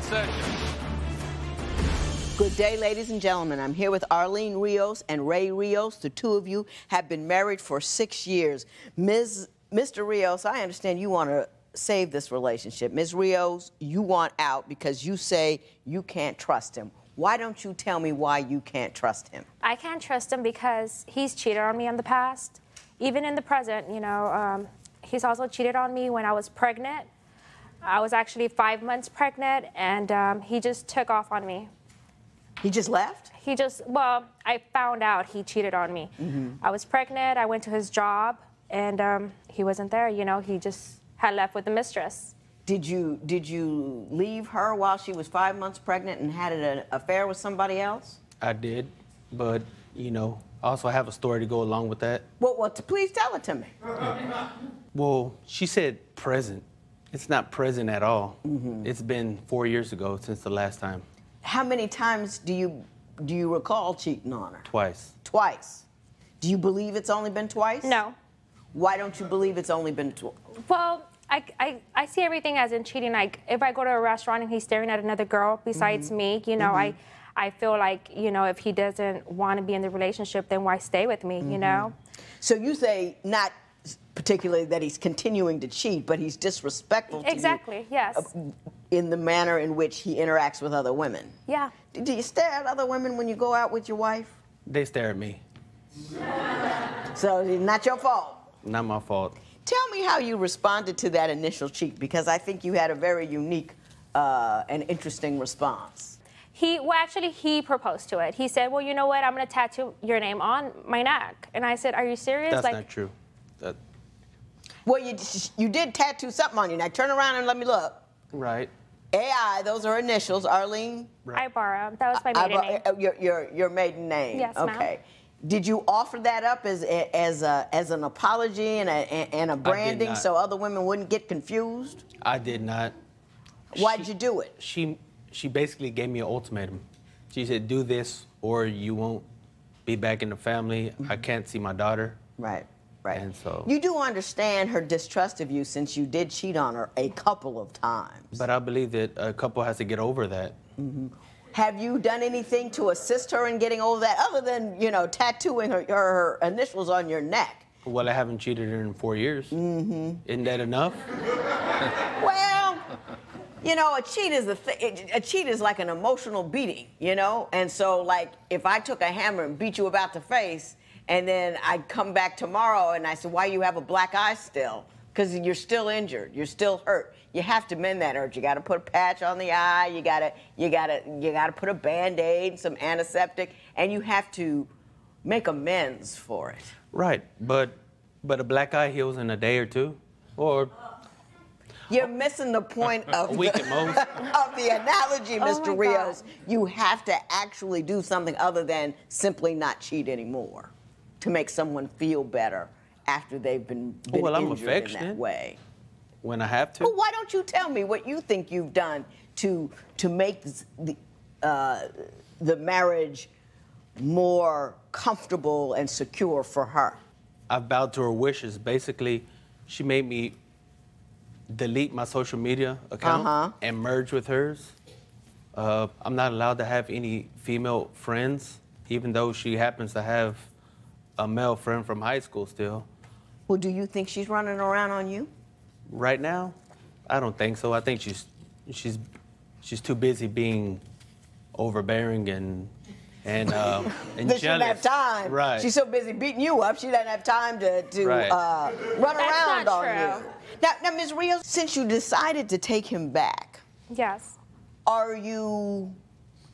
session. Good day, ladies and gentlemen. I'm here with Arlene Rios and Ray Rios. The two of you have been married for 6 years. Mr. Rios, I understand you want to save this relationship. Ms. Rios, you want out because you say you can't trust him. Why don't you tell me why you can't trust him? I can't trust him because he's cheated on me in the past. Even in the present, you know, he's also cheated on me when I was pregnant. I was actually 5 months pregnant, and he just took off on me. He just left? Well, I found out he cheated on me. I was pregnant, I went to his job, and he wasn't there, you know, he just had left with the mistress. Did you leave her while she was 5 months pregnant and had an affair with somebody else? I did, but, you know, I also have a story to go along with that. Well, please tell it to me. Well, she said present. It's not present at all. It's been 4 years ago since the last time. How many times do you recall cheating on her? Twice. Twice. Do you believe it's only been twice? No. Why don't you believe it's only been twice? Well, I see everything as in cheating. Like, if I go to a restaurant and he's staring at another girl besides me, you know, I feel like, you know, if he doesn't want to be in the relationship, then why stay with me, you know? So you say not particularly that he's continuing to cheat, but he's disrespectful to Exactly, yes. in the manner in which he interacts with other women. Yeah. Do you stare at other women when you go out with your wife? They stare at me. So it's not your fault? Not my fault. Tell me how you responded to that initial cheat, because I think you had a very unique and interesting response. Actually, he proposed to it. He said, well, you know what, I'm going to tattoo your name on my neck. And I said, are you serious? That's not true. Well, you did tattoo something on your neck. Turn around and let me look. Right. AI, those are initials. Arlene? Right. Ibarra. That was my maiden name. Your maiden name. Yes, ma'am. Okay. Did you offer that up as an apology and a branding so other women wouldn't get confused? I did not. Why'd you do it? She basically gave me an ultimatum. She said, do this or you won't be back in the family. I can't see my daughter. Right. Right. And so, you do understand her distrust of you since you did cheat on her a couple of times. But I believe that a couple has to get over that. Have you done anything to assist her in getting over that, other than, you know, tattooing her initials on your neck? Well, I haven't cheated her in 4 years. Isn't that enough? Well, you know, a cheat is like an emotional beating, you know? And so, like, if I took a hammer and beat you about the face, and then I come back tomorrow and I said, why you have a black eye still? Because you're still injured, you're still hurt. You have to mend that hurt. You got to put a patch on the eye. You got to put a Band-Aid, some antiseptic, and you have to make amends for it. Right, but a black eye heals in a day or two, or you're missing the point of a week at most. Of the analogy, Mr. Rios. You have to actually do something other than simply not cheat anymore to make someone feel better after they've been well, I'm injured affectionate in that way. When I have to. Well, why don't you tell me what you think you've done to make the marriage more comfortable and secure for her? I've bowed to her wishes. Basically, she made me delete my social media account and merge with hers. I'm not allowed to have any female friends, even though she happens to have a male friend from high school still. Well, do you think she's running around on you? Right now, I don't think so. I think she's too busy being overbearing and jealous. She doesn't have time. Right. She's so busy beating you up, she doesn't have time to run around on you. Now, Ms. Rios, since you decided to take him back, yes, are you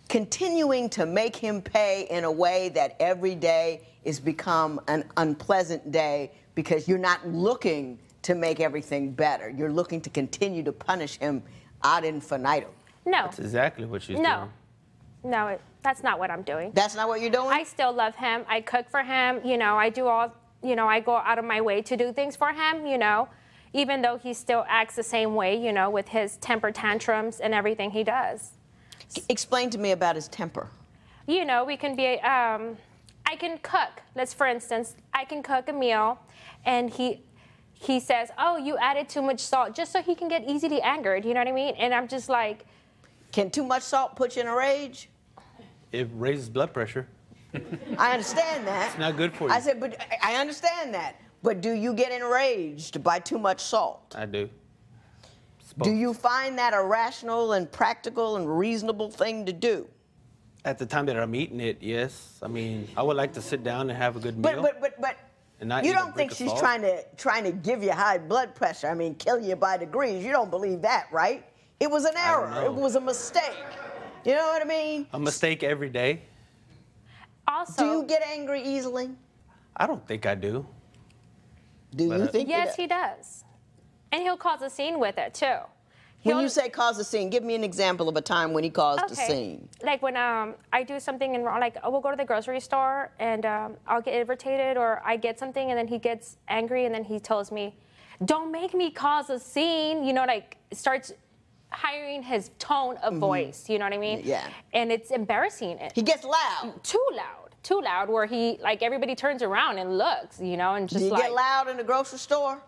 continuing to make him pay in a way that every day is become an unpleasant day because you're not looking to make everything better? You're looking to continue to punish him ad infinitum. No. That's exactly what she's doing. No, that's not what I'm doing. That's not what you're doing? I still love him. I cook for him. You know, I do all, you know, I go out of my way to do things for him, you know, even though he still acts the same way, you know, with his temper tantrums and everything he does. Explain to me about his temper. You know, we can be, I can cook. For instance, I can cook a meal, and he says, oh, you added too much salt, just so he can get easily angered, you know what I mean? And I'm just like, Can too much salt put you in a rage? It raises blood pressure. I understand that. It's not good for you. I said, but I understand that. But do you get enraged by too much salt? I do. Do you find that a rational and practical and reasonable thing to do? At the time that I'm eating it, yes. I mean, I would like to sit down and have a good meal. But and not you eat a don't think brick of she's salt. trying to give you high blood pressure? I mean, kill you by degrees. You don't believe that, right? It was an error. know. It was a mistake. You know what I mean? A mistake every day? Also, Do you get angry easily? I don't think I do. Do you think? yes, he does. And he'll cause a scene with it, too. When you say cause a scene, give me an example of a time when he caused a scene. Like when I do something and like we'll go to the grocery store and I'll get irritated or I get something and then he gets angry and then he tells me, "Don't make me cause a scene," you know, like starts hiring his tone of voice, you know what I mean? Yeah. And it's embarrassing. He gets loud. Too loud, where he, like, everybody turns around and looks, you know, and just Do you like. get loud in the grocery store?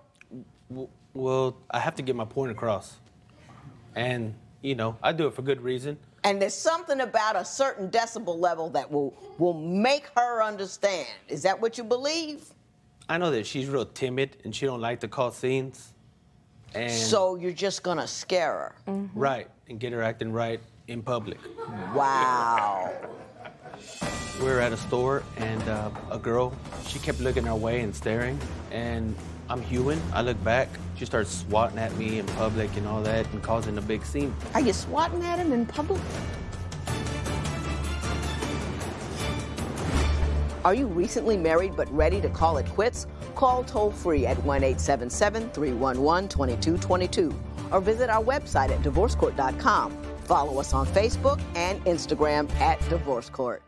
Well, I have to get my point across. And, you know, I do it for good reason. And there's something about a certain decibel level that will make her understand. Is that what you believe? I know that she's real timid and she don't like to cause scenes. And So you're just gonna scare her. right, and get her acting right in public. Wow. We were at a store and a girl, she kept looking our way and staring. And I'm human. I look back. She starts swatting at me in public and all that and causing a big scene. Are you swatting at him in public? Are you recently married but ready to call it quits? Call toll-free at 1-877-311-2222 or visit our website at divorcecourt.com. Follow us on Facebook and Instagram at Divorce Court.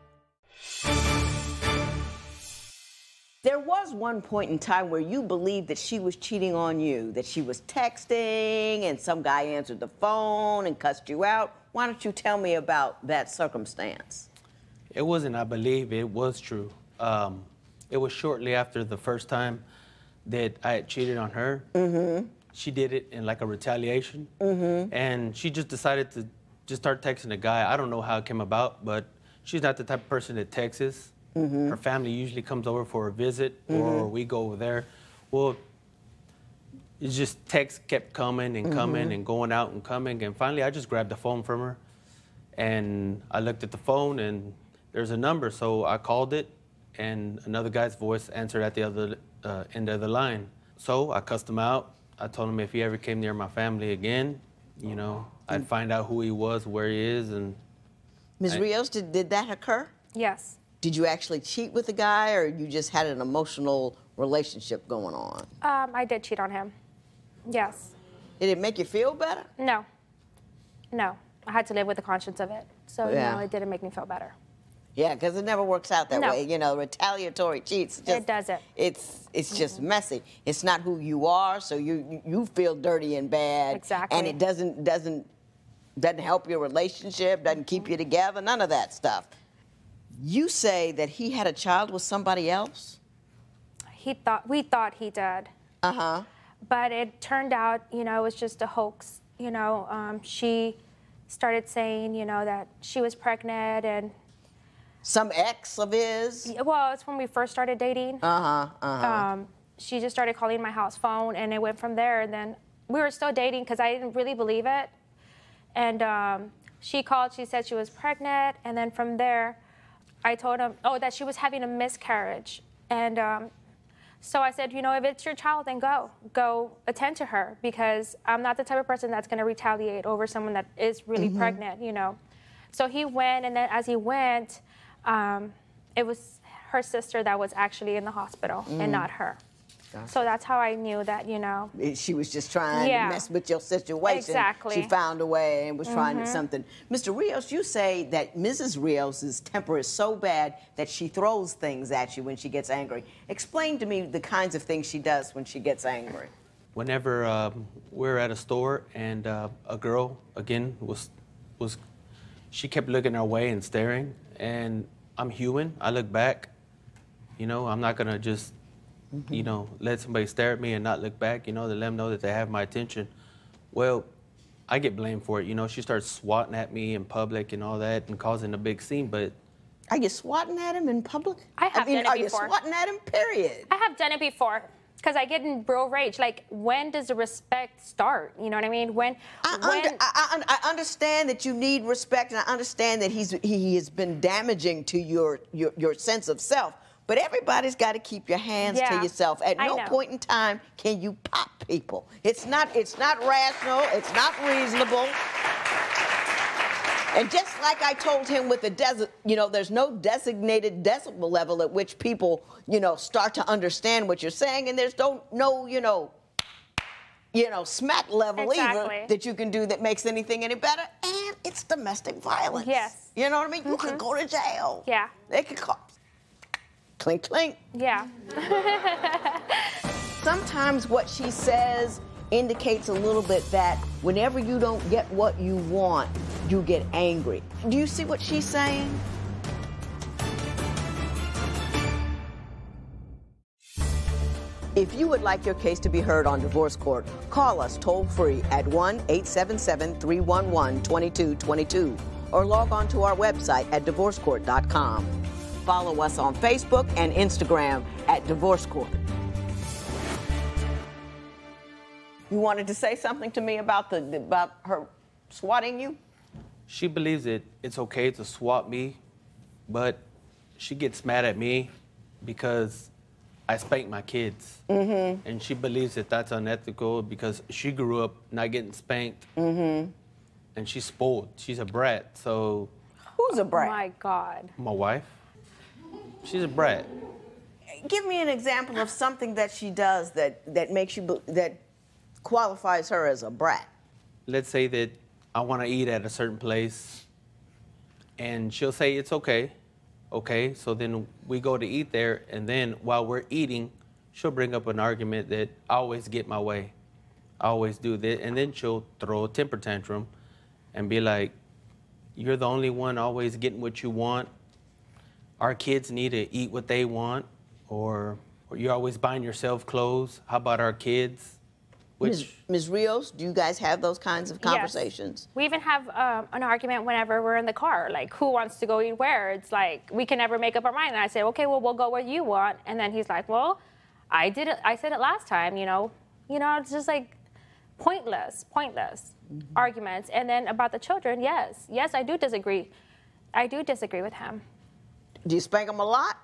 There was one point in time where you believed that she was cheating on you, that she was texting and some guy answered the phone and cussed you out. Why don't you tell me about that circumstance? It wasn't, I believe, it was true. It was shortly after the first time that I had cheated on her. Mm-hmm. She did it in like a retaliation. Mm-hmm. And she just decided to just start texting a guy. I don't know how it came about, but she's not the type of person that texts. Mm-hmm. Her family usually comes over for a visit, or we go over there. Well, it's just text kept coming and coming and going out and coming. And finally, I just grabbed the phone from her. And I looked at the phone, and there's a number. So I called it, and another guy's voice answered at the other end of the line. So I cussed him out. I told him if he ever came near my family again, you know, I'd find out who he was, where he is, and... Ms. Rios, did that occur? Yes. Did you actually cheat with the guy, or you just had an emotional relationship going on? I did cheat on him. Yes. Did it make you feel better? No. No. I had to live with the conscience of it. So, Yeah. no, it didn't make me feel better. Yeah, because it never works out that No. way. You know, retaliatory cheats. It doesn't. It's just messy. It's not who you are, so you feel dirty and bad. Exactly. And it doesn't help your relationship, doesn't keep you together, none of that stuff. You say that he had a child with somebody else? We thought he did. Uh-huh. But it turned out, you know, it was just a hoax. You know, she started saying, you know, that she was pregnant and... Some ex of his? Well, it's when we first started dating. Uh-huh. She just started calling my house phone, and it went from there. And then we were still dating because I didn't really believe it. And she called. She said she was pregnant. And then from there, I told him, that she was having a miscarriage. And so I said, you know, if it's your child, then go attend to her, because I'm not the type of person that's going to retaliate over someone that is really pregnant, you know. So he went, and then as he went, it was her sister that was actually in the hospital and not her. Gotcha. So that's how I knew that, you know. She was just trying to mess with your situation. Exactly. She found a way and was trying something. Mr. Rios, you say that Mrs. Rios' temper is so bad that she throws things at you when she gets angry. Explain to me the kinds of things she does when she gets angry. Whenever we're at a store and a girl, again, she kept looking our way and staring. And I'm human. I look back. You know, I'm not going to just, you know, let somebody stare at me and not look back, you know, to let them know that they have my attention. Well, I get blamed for it. You know, she starts swatting at me in public and all that and causing a big scene, but... Are you swatting at him in public? I have done it before. Are you swatting at him, period? I have done it before. Because I get in real rage. Like, when does the respect start? You know what I mean? I understand that you need respect, and I understand that he has been damaging to your sense of self. But everybody's got to keep your hands to yourself. At no point in time can you pop people. It's not rational. It's not reasonable. And just like I told him with the there's no designated decibel level at which people, start to understand what you're saying, and there's no smack level either that you can do that makes anything any better. And it's domestic violence. Yes. You know what I mean? You could go to jail. Yeah. They could call. Clink, clink. Yeah. Sometimes what she says indicates a little bit that whenever you don't get what you want, you get angry. Do you see what she's saying? If you would like your case to be heard on divorce court, call us toll-free at 1-877-311-2222 or log on to our website at divorcecourt.com. Follow us on Facebook and Instagram at Divorce Court. You wanted to say something to me about her swatting you? She believes it's okay to swat me, but she gets mad at me because I spank my kids. Mm-hmm. And she believes that that's unethical because she grew up not getting spanked. Mm-hmm. And she's spoiled. She's a brat, so... Who's a brat? Oh, my God. My wife. She's a brat. Give me an example of something that she does that makes you... that qualifies her as a brat. Let's say that I want to eat at a certain place, and she'll say it's okay. Okay, so then we go to eat there, and then while we're eating, she'll bring up an argument that I always get my way. I always do this, and then she'll throw a temper tantrum and be like, you're the only one always getting what you want. Our kids need to eat what they want, or you're always buying yourself clothes. How about our kids? Ms. Rios, do you guys have those kinds of conversations? Yes. We even have an argument whenever we're in the car, like who wants to go eat where. It's like we can never make up our mind. And I say, okay, well, we'll go where you want. And then he's like, well, I said it last time, it's just like pointless arguments. And then about the children, yes, I do disagree. I do disagree with him. Do you spank them a lot?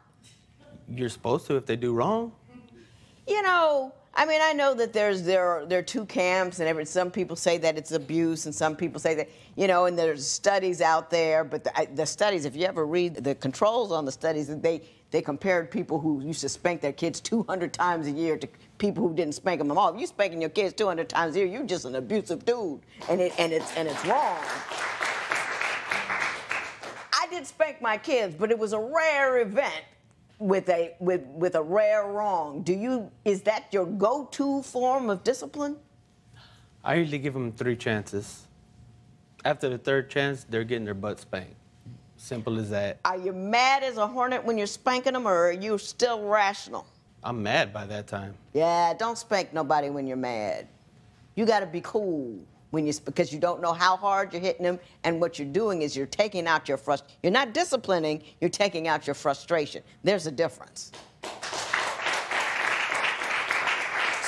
You're supposed to if they do wrong. I know that there are two camps, and some people say that it's abuse, and some people say that, and there's studies out there, but the studies, if you ever read the controls on the studies, they compared people who used to spank their kids 200 times a year to people who didn't spank them at all. If you're spanking your kids 200 times a year, you're just an abusive dude, and it's wrong. I did spank my kids, but it was a rare event. With a rare wrong. Is that your go-to form of discipline? I usually give them 3 chances. After the 3rd chance, they're getting their butt spanked. Simple as that. Are you mad as a hornet when you're spanking them, or are you still rational? I'm mad by that time. Yeah, don't spank nobody when you're mad. You got to be cool because you don't know how hard you're hitting them, and what you're doing is you're taking out your frustration. You're not disciplining, you're taking out your frustration. There's a difference.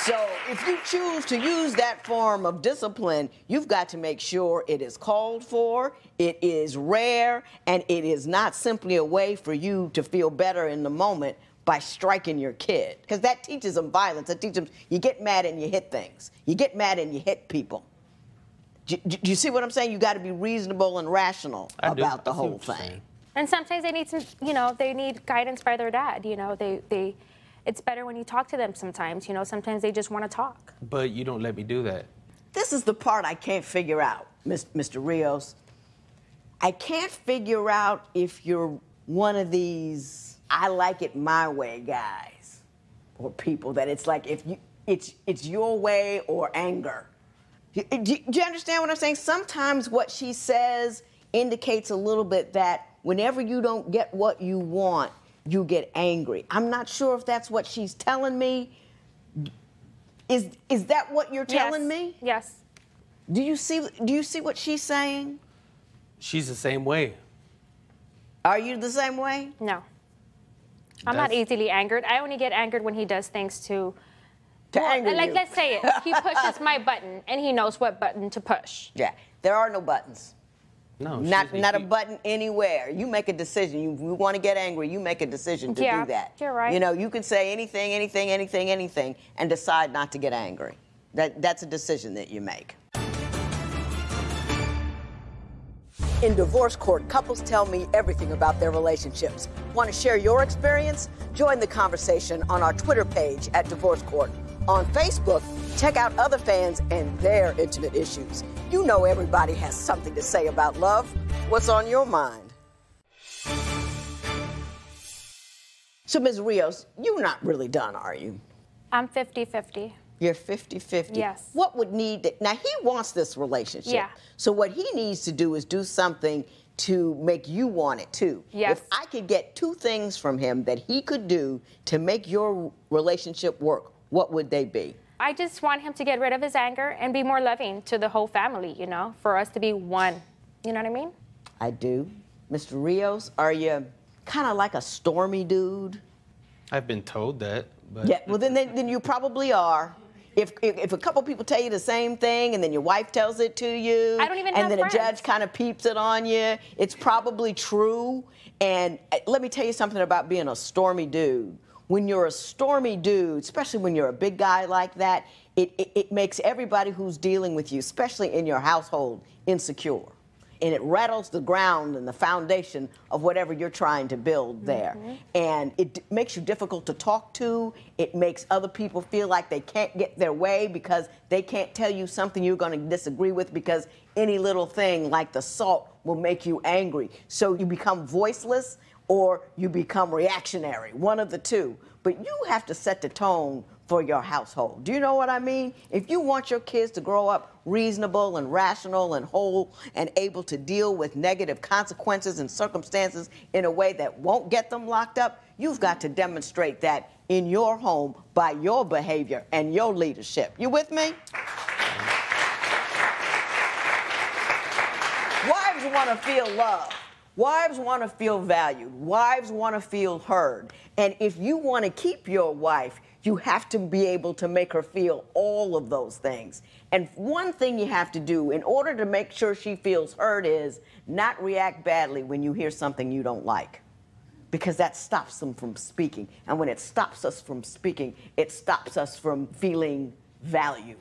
So if you choose to use that form of discipline, you've got to make sure it is called for, it is rare, and it is not simply a way for you to feel better in the moment by striking your kid. Because that teaches them violence. That teaches them you get mad and you hit things. You get mad and you hit people. Do you see what I'm saying? You got to be reasonable and rational about the whole thing. And sometimes they need they need guidance by their dad. It's better when you talk to them sometimes. Sometimes they just want to talk. But you don't let me do that. This is the part I can't figure out, Mr. Rios. I can't figure out if you're one of these I like it my way guys, or people that it's like it's your way or anger. Do you understand what I'm saying? Sometimes what she says indicates a little bit that whenever you don't get what you want, you get angry. I'm not sure if that's what she's telling me. Is that what you're telling me? Yes. Do you see what she's saying? She's the same way. Are you the same way? No. I'm not easily angered. I only get angered when he does things to anger like, you. let's say it. He pushes my button, and he knows what button to push. Yeah, there are no buttons. No, Not a button anywhere. You make a decision. You want to get angry, you make a decision to do that. You're right. You know, you can say anything, and decide not to get angry. That's a decision that you make. In divorce court, couples tell me everything about their relationships. Want to share your experience? Join the conversation on our Twitter page at Divorce Court. On Facebook, check out other fans and their intimate issues. You know everybody has something to say about love. What's on your mind? So, Ms. Rios, you're not really done, are you? I'm 50-50. You're 50-50. Yes. What would need to, now he wants this relationship. Yeah. So what he needs to do is do something to make you want it too. Yes. If I could get 2 things from him that he could do to make your relationship work, what would they be? I just want him to get rid of his anger and be more loving to the whole family, you know, for us to be one. You know what I mean? I do. Mr. Rios, are you kind of like a stormy dude? I've been told that, but... Yeah, well, then you probably are. If a couple people tell you the same thing and then your wife tells it to you, I don't even and have then friends. a judge kind of peeps it on you, it's probably true. And let me tell you something about being a stormy dude. When you're a stormy dude, especially when you're a big guy like that, it makes everybody who's dealing with you, especially in your household, insecure. And it rattles the ground and the foundation of whatever you're trying to build there. Mm-hmm. And it makes you difficult to talk to. It makes other people feel like they can't get their way because they can't tell you something you're going to disagree with, because any little thing like the salt will make you angry. So you become voiceless or you become reactionary, one of the two. But you have to set the tone for your household. Do you know what I mean? If you want your kids to grow up reasonable and rational and whole and able to deal with negative consequences and circumstances in a way that won't get them locked up, you've got to demonstrate that in your home by your behavior and your leadership. You with me? Wives want to feel loved. Wives want to feel valued. Wives want to feel heard. And if you want to keep your wife, you have to be able to make her feel all of those things. And one thing you have to do in order to make sure she feels heard is not react badly when you hear something you don't like, because that stops them from speaking. And when it stops us from speaking, it stops us from feeling valued.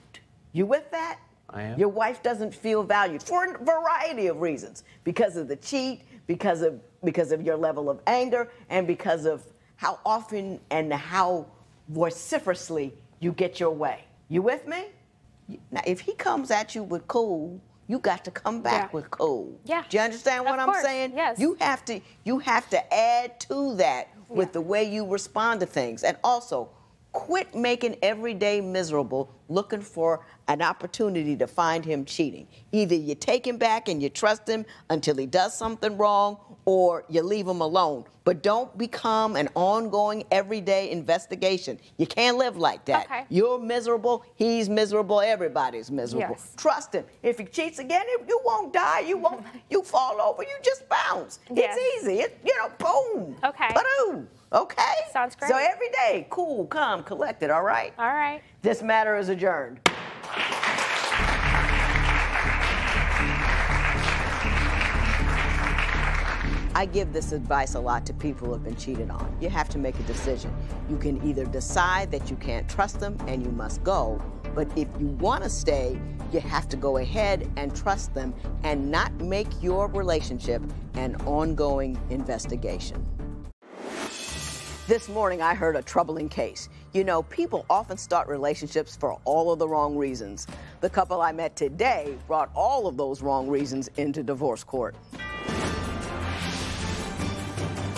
You with that? I am. Your wife doesn't feel valued for a variety of reasons, because of the cheat, because of your level of anger, and because of how often and how vociferously you get your way. You with me? Now, if he comes at you with cool, you got to come back with cool. Yeah. Do you understand what I'm saying? Yes. You have to add to that with the way you respond to things. And also, quit making every day miserable looking for an opportunity to find him cheating. Either you take him back and you trust him until he does something wrong, or you leave him alone. But don't become an ongoing, everyday investigation. You can't live like that. Okay. You're miserable, he's miserable, everybody's miserable. Yes. Trust him. If he cheats again, you won't die, you fall over, you just bounce. Yes. It's easy, boom. Okay. Ba-doom. Okay? Sounds great. So every day, cool, calm, collected, all right? All right. This matter is adjourned. I give this advice a lot to people who have been cheated on. You have to make a decision. You can either decide that you can't trust them and you must go, but if you want to stay, you have to go ahead and trust them and not make your relationship an ongoing investigation. This morning, I heard a troubling case. You know, people often start relationships for all of the wrong reasons. The couple I met today brought all of those wrong reasons into divorce court.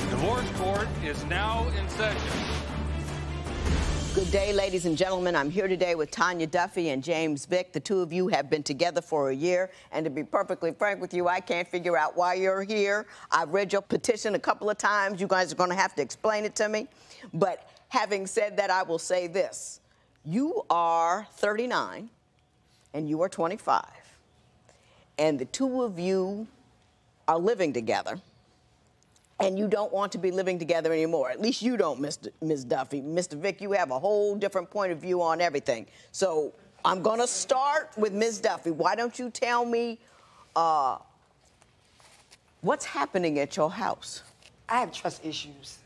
Divorce court is now in session. Good day, ladies and gentlemen. I'm here today with Tanya Duffy and James Vick. The two of you have been together for a year, and to be perfectly frank with you, I can't figure out why you're here. I've read your petition a couple of times. You guys are going to have to explain it to me. But having said that, I will say this. You are 39, and you are 25. and the two of you are living together, and you don't want to be living together anymore. At least you don't, Ms. Duffy. Mr. Vick, you have a whole different point of view on everything. So I'm going to start with Ms. Duffy. Why don't you tell me what's happening at your house? I have trust issues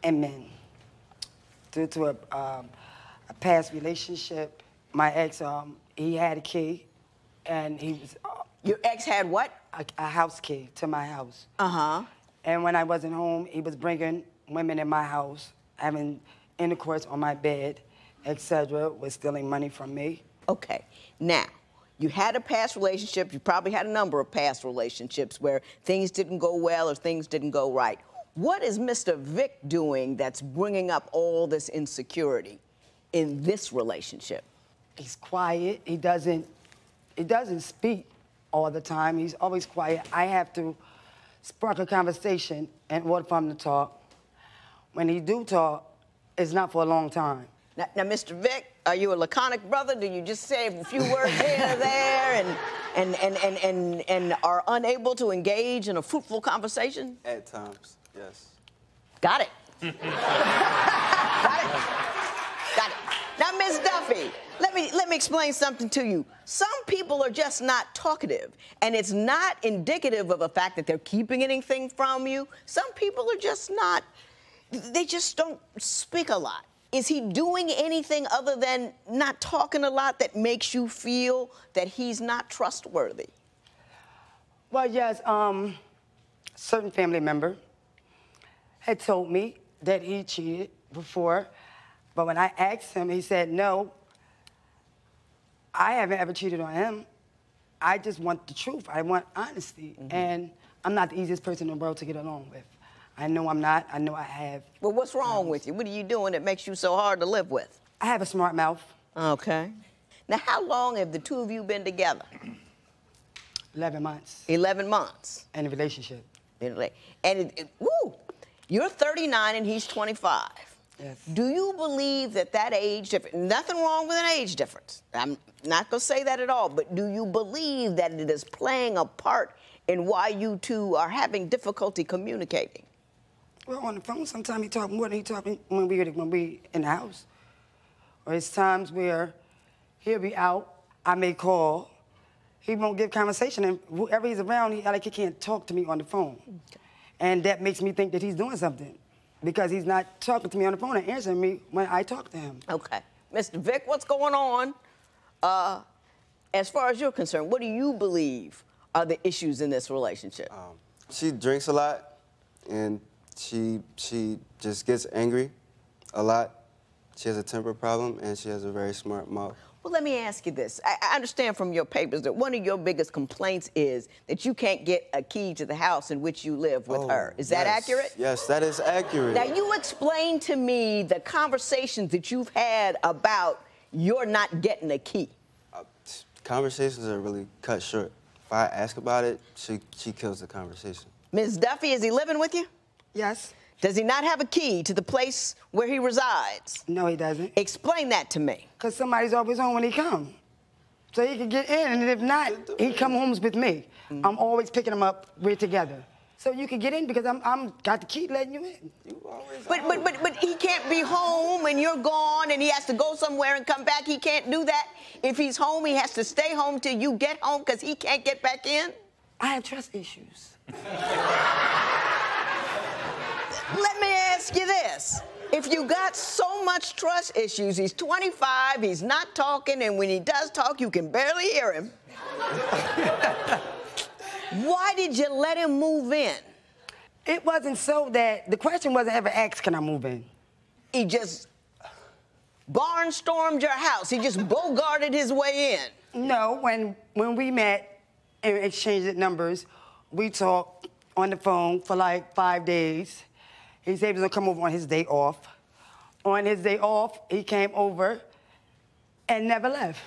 in men due to a past relationship. My ex, he had a key, and he was... Your ex had what? A house key to my house. Uh-huh. And when I wasn't home, he was bringing women in my house, having intercourse on my bed, etc., was stealing money from me. Okay. Now, you had a past relationship. You probably had a number of past relationships where things didn't go well or things didn't go right. What is Mr. Vick doing that's bringing up all this insecurity in this relationship? He's quiet. He doesn't speak all the time. He's always quiet. I have to spark a conversation in order for him to talk. When he do talk, it's not for a long time. Now, Mr. Vick, are you a laconic brother? Do you just say a few words here or there and are unable to engage in a fruitful conversation? At times, yes. Got it. Got it. Got it. Now, Ms. Duffy, let me explain something to you. Some people are just not talkative, and it's not indicative of the fact that they're keeping anything from you. Some people are just not, they just don't speak a lot. Is he doing anything other than not talking a lot that makes you feel that he's not trustworthy? Well, yes, certain family member had told me that he cheated before, but when I asked him, he said, no, I haven't ever cheated on him. I just want the truth. I want honesty. Mm-hmm. And I'm not the easiest person in the world to get along with. I know I'm not. I know I have. Well, what's wrong with you? What are you doing that makes you so hard to live with? I have a smart mouth. Okay. Now, how long have the two of you been together? 11 months. 11 months. In a relationship. And woo, you're 39 and he's 25. Yes. Do you believe that age difference, nothing wrong with an age difference, I'm not going to say that at all, but do you believe that it is playing a part in why you two are having difficulty communicating? Well, on the phone, sometimes he talk more than he talking when we in the house. Or it's times where he'll be out, I may call, he won't give conversation, and whoever he's around, he can't talk to me on the phone. Okay. And that makes me think that he's doing something, because he's not talking to me on the phone and answering me when I talk to him. Okay. Mr. Vick, what's going on? As far as you're concerned, what do you believe are the issues in this relationship? She drinks a lot, and she just gets angry a lot. She has a temper problem, and she has a very smart mouth. Well, let me ask you this. I understand from your papers that one of your biggest complaints is that you can't get a key to the house in which you live with her. Is that accurate? Yes, that is accurate. Now, you explain to me the conversations that you've had about you're not getting a key. Conversations are really cut short. If I ask about it, she kills the conversation. Ms. Duffy, is he living with you? Yes. Does he not have a key to the place where he resides? No, he doesn't. Explain that to me. Because somebody's always home when he comes. So he can get in, and if not, he come home with me. Mm-hmm. I'm always picking him up, we're together. So you can get in because I'm got the key letting you in. You always but he can't be home and you're gone and he has to go somewhere and come back. He can't do that. If he's home, he has to stay home till you get home because he can't get back in? I have trust issues. Let me ask you this. If you got so much trust issues, he's 25, he's not talking, and when he does talk, you can barely hear him. Why did you let him move in? It wasn't so that, the question wasn't ever asked, can I move in? He just barnstormed your house. He just bogarted his way in. No, when we met and exchanged numbers, we talked on the phone for like 5 days. He said he was gonna come over on his day off. On his day off, he came over and never left.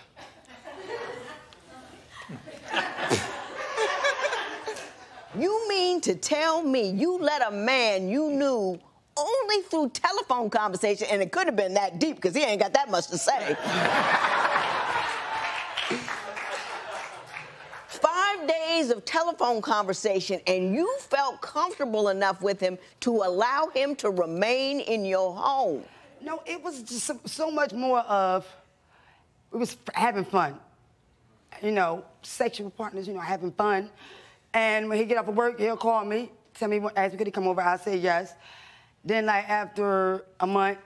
You mean to tell me you let a man you knew only through telephone conversation, and it could have been that deep because he ain't got that much to say. 5 days of telephone conversation, and you felt comfortable enough with him to allow him to remain in your home. No, it was just so much more of, it was having fun. You know, sexual partners, you know, having fun. And when he get off of work, he'll call me, tell me, ask me could he come over, I'll say yes. Then, like, after a month,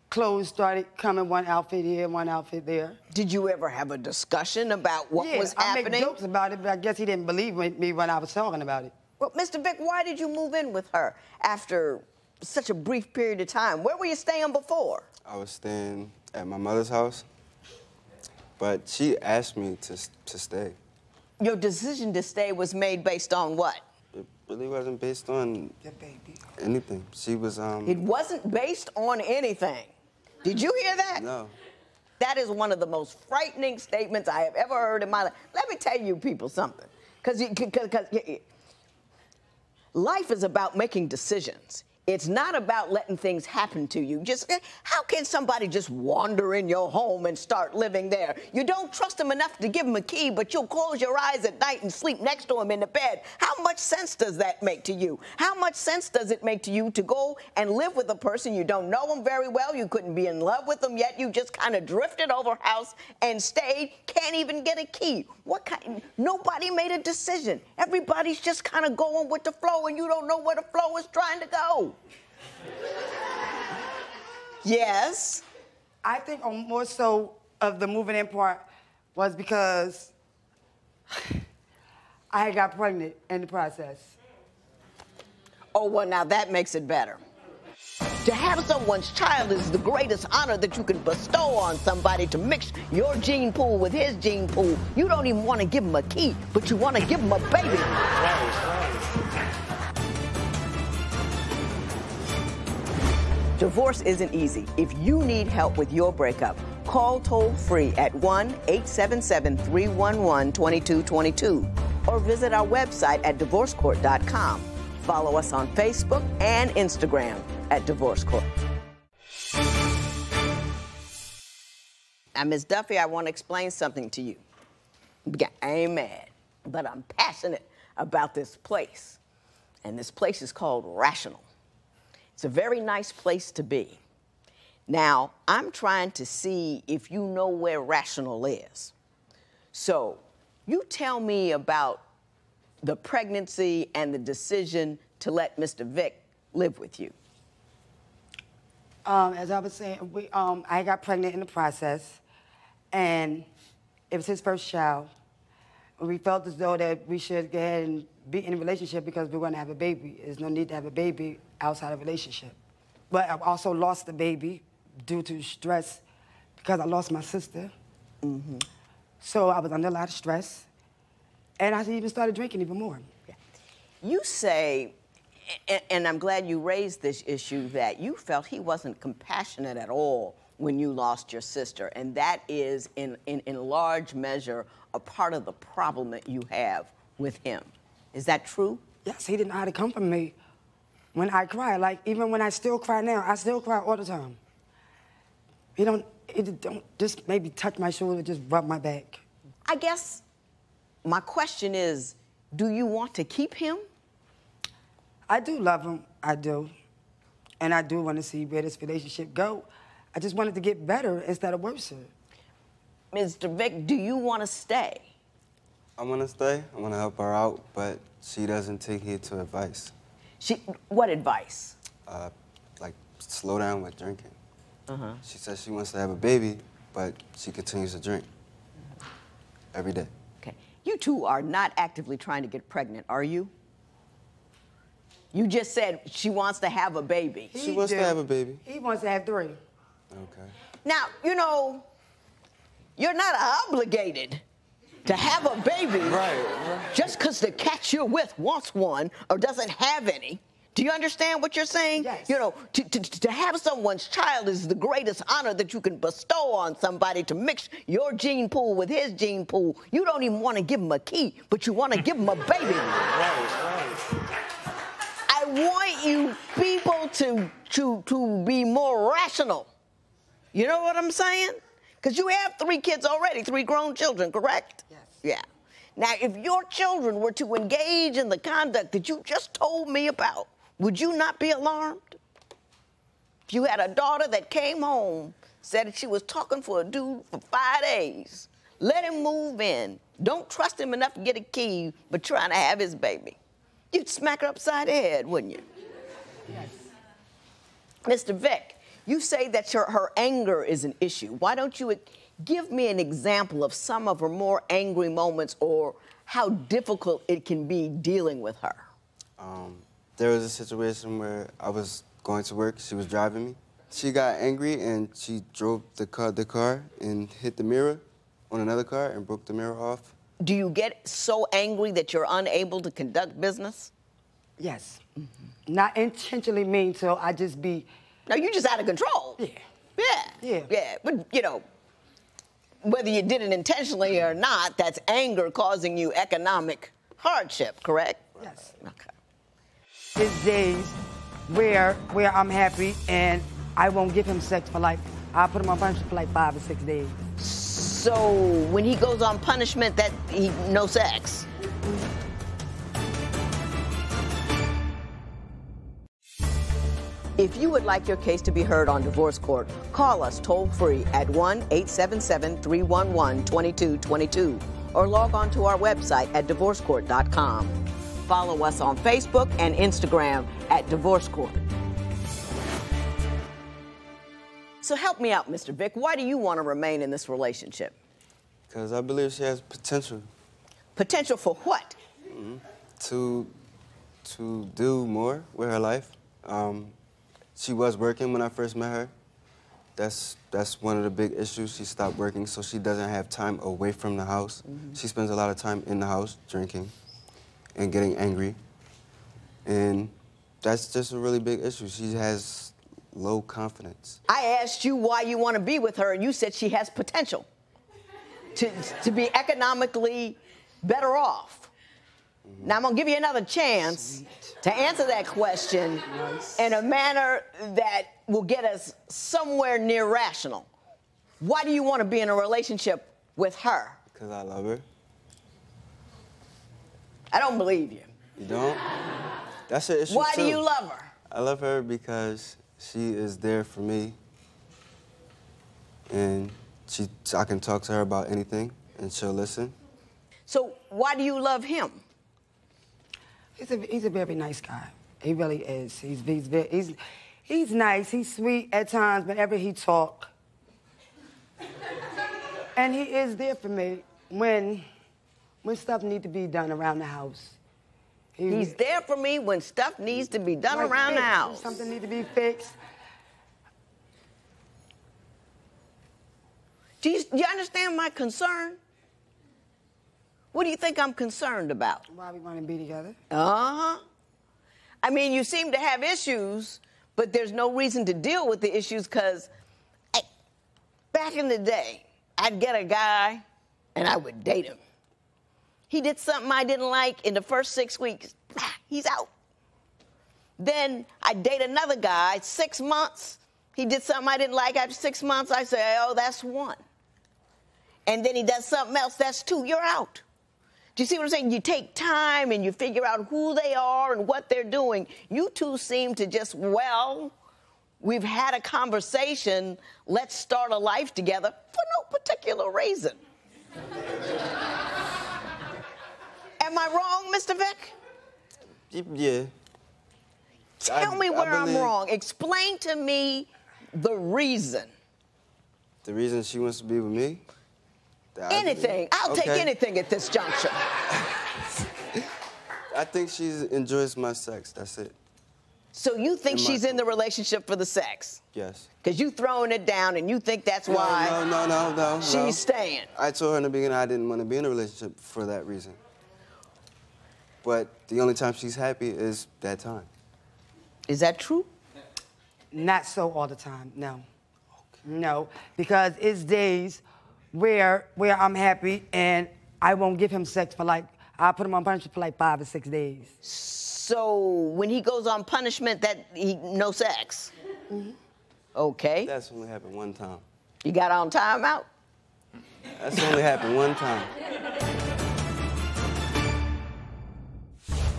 clothes started coming, one outfit here, one outfit there. Did you ever have a discussion about what was happening? I make jokes about it, but I guess he didn't believe me when I was talking about it. Well, Mr. Vick, why did you move in with her after such a brief period of time? Where were you staying before? I was staying at my mother's house, but she asked me to stay. Your decision to stay was made based on what? It really wasn't based on anything. She was, It wasn't based on anything. Did you hear that? No. That is one of the most frightening statements I have ever heard in my life. Let me tell you people something. Because life is about making decisions. It's not about letting things happen to you. Just how can somebody just wander in your home and start living there? You don't trust them enough to give them a key, but you'll close your eyes at night and sleep next to them in the bed. How much sense does that make to you? How much sense does it make to you to go and live with a person you don't know them very well? You couldn't be in love with them yet. You just kind of drifted over house and stayed. Can't even get a key. What kind? Nobody made a decision. Everybody's just kind of going with the flow, and you don't know where the flow is trying to go. Yes. I think more so of the moving in part was because I had got pregnant in the process. Oh, well, now that makes it better. To have someone's child is the greatest honor that you can bestow on somebody. To mix your gene pool with his gene pool, you don't even want to give him a key, but you want to give him a baby. Right. Divorce isn't easy. If you need help with your breakup, call toll-free at 1-877-311-2222 or visit our website at divorcecourt.com. Follow us on Facebook and Instagram at Divorce Court. Now, Ms. Duffy, I want to explain something to you. I ain't mad, but I'm passionate about this place. And this place is called Rational. It's a very nice place to be. Now, I'm trying to see if you know where Rational is. So, you tell me about the pregnancy and the decision to let Mr. Vick live with you. As I was saying, I got pregnant in the process, and it was his first child. We felt as though that we should go ahead and be in a relationship because we're going to have a baby. There's no need to have a baby outside of a relationship. But I also lost the baby due to stress because I lost my sister. Mm-hmm. So I was under a lot of stress, and I even started drinking even more. You say, and I'm glad you raised this issue, that you felt he wasn't compassionate at all when you lost your sister, and that is, in large measure, a part of the problem that you have with him. Is that true? Yes, he didn't know how to comfort me when I cry. Like, even when I still cry now, I still cry all the time. He don't just maybe touch my shoulder, just rub my back. I guess my question is, do you want to keep him? I do love him, I do. And I do want to see where this relationship go. I just want it to get better instead of worse. Mr. Vick, do you want to stay? I want to stay. I want to help her out, but she doesn't take heed to advice. What advice? Like, slow down with drinking. She says she wants to have a baby, but she continues to drink every day. Okay. You two are not actively trying to get pregnant, are you? You just said she wants to have a baby. She wants to have a baby. He wants to have 3. Okay. Now, you know, you're not obligated to have a baby just because the cat you're with wants one or doesn't have any. Do you understand what you're saying? Yes. You know, to have someone's child is the greatest honor that you can bestow on somebody. To mix your gene pool with his gene pool, you don't even want to give him a key, but you want to give him a baby. I want you people to be more rational. You know what I'm saying? Because you have 3 kids already, 3 grown children, correct? Yes. Yeah. Now, if your children were to engage in the conduct that you just told me about, would you not be alarmed? If you had a daughter that came home, said that she was talking for a dude for 5 days, let him move in, don't trust him enough to get a key, but trying to have his baby, you'd smack her upside the head, wouldn't you? Yes. Mr. Vick, you say that her anger is an issue. Why don't you give me an example of some of her more angry moments or how difficult it can be dealing with her? There was a situation where I was going to work. She was driving me. She got angry and she drove the car and hit the mirror on another car and broke the mirror off. Do you get so angry that you're unable to conduct business? Yes. Mm-hmm. Not intentionally mean, so I just be... No, you're just out of control. Yeah. Yeah. Yeah. Yeah. But, you know, whether you did it intentionally or not, that's anger causing you economic hardship, correct? Yes. Okay. It's days where I'm happy and I won't give him sex for like, I'll put him on punishment for like 5 or 6 days. So when he goes on punishment, that no sex? If you would like your case to be heard on divorce court, call us toll-free at 1-877-311-2222 or log on to our website at divorcecourt.com. Follow us on Facebook and Instagram at Divorce Court. So help me out, Mr. Vick. Why do you want to remain in this relationship? Because I believe she has potential. Potential for what? To do more with her life. She was working when I first met her. That's one of the big issues. She stopped working, so she doesn't have time away from the house. She spends a lot of time in the house drinking and getting angry. And that's just a really big issue. She has low confidence. I asked you why you want to be with her, and you said she has potential to be economically better off. Now, I'm going to give you another chance to answer that question in a manner that will get us somewhere near rational. Why do you want to be in a relationship with her? Because I love her. I don't believe you. You don't? That's an issue, Why too. do you love her? I love her because she is there for me. And I can talk to her about anything, and she'll listen. So why do you love him? He's a very nice guy. He really is. He's nice. He's sweet at times whenever he talk. And he is there for me when stuff needs to be done around the house. He's there for me when stuff needs to be done around the house. When something needs to be fixed. Do you understand my concern? What do you think I'm concerned about? Why we want to be together? Uh-huh. I mean, you seem to have issues, but there's no reason to deal with the issues because back in the day, I'd get a guy and I would date him. He did something I didn't like in the first 6 weeks. He's out. Then I'd date another guy, 6 months. He did something I didn't like. After 6 months, I say, oh, that's 1. And then he does something else, that's 2. You're out. Do you see what I'm saying? You take time and you figure out who they are and what they're doing. You two seem to just, well, we've had a conversation. Let's start a life together for no particular reason. Am I wrong, Mr. Vick? Yeah. Tell me where I'm wrong. Explain to me the reason. The reason she wants to be with me? Anything. I'll take anything at this juncture. I think she enjoys my sex. That's it. So you think she's in the relationship for the sex? Yes. Because you throwing it down and you think that's why No. she's staying. I told her in the beginning I didn't want to be in a relationship for that reason. But the only time she's happy is that time. Is that true? Not so all the time, no. No, because it's days where I'm happy and I won't give him sex for like, I'll put him on punishment for like 5 or 6 days. So when he goes on punishment, no sex? Mm-hmm. Okay. That's only happened one time. You got on timeout? That's only happened one time.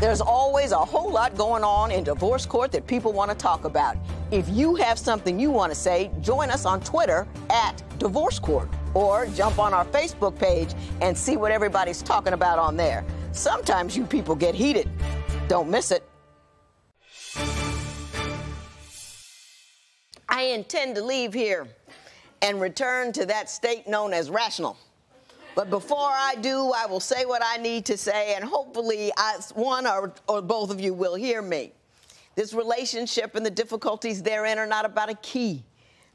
There's always a whole lot going on in divorce court that people want to talk about. If you have something you want to say, join us on Twitter @Divorce Court, or jump on our Facebook page and see what everybody's talking about on there. Sometimes you people get heated. Don't miss it. I intend to leave here and return to that state known as rational. But before I do, I will say what I need to say, and hopefully one or both of you will hear me. This relationship and the difficulties therein are not about a key.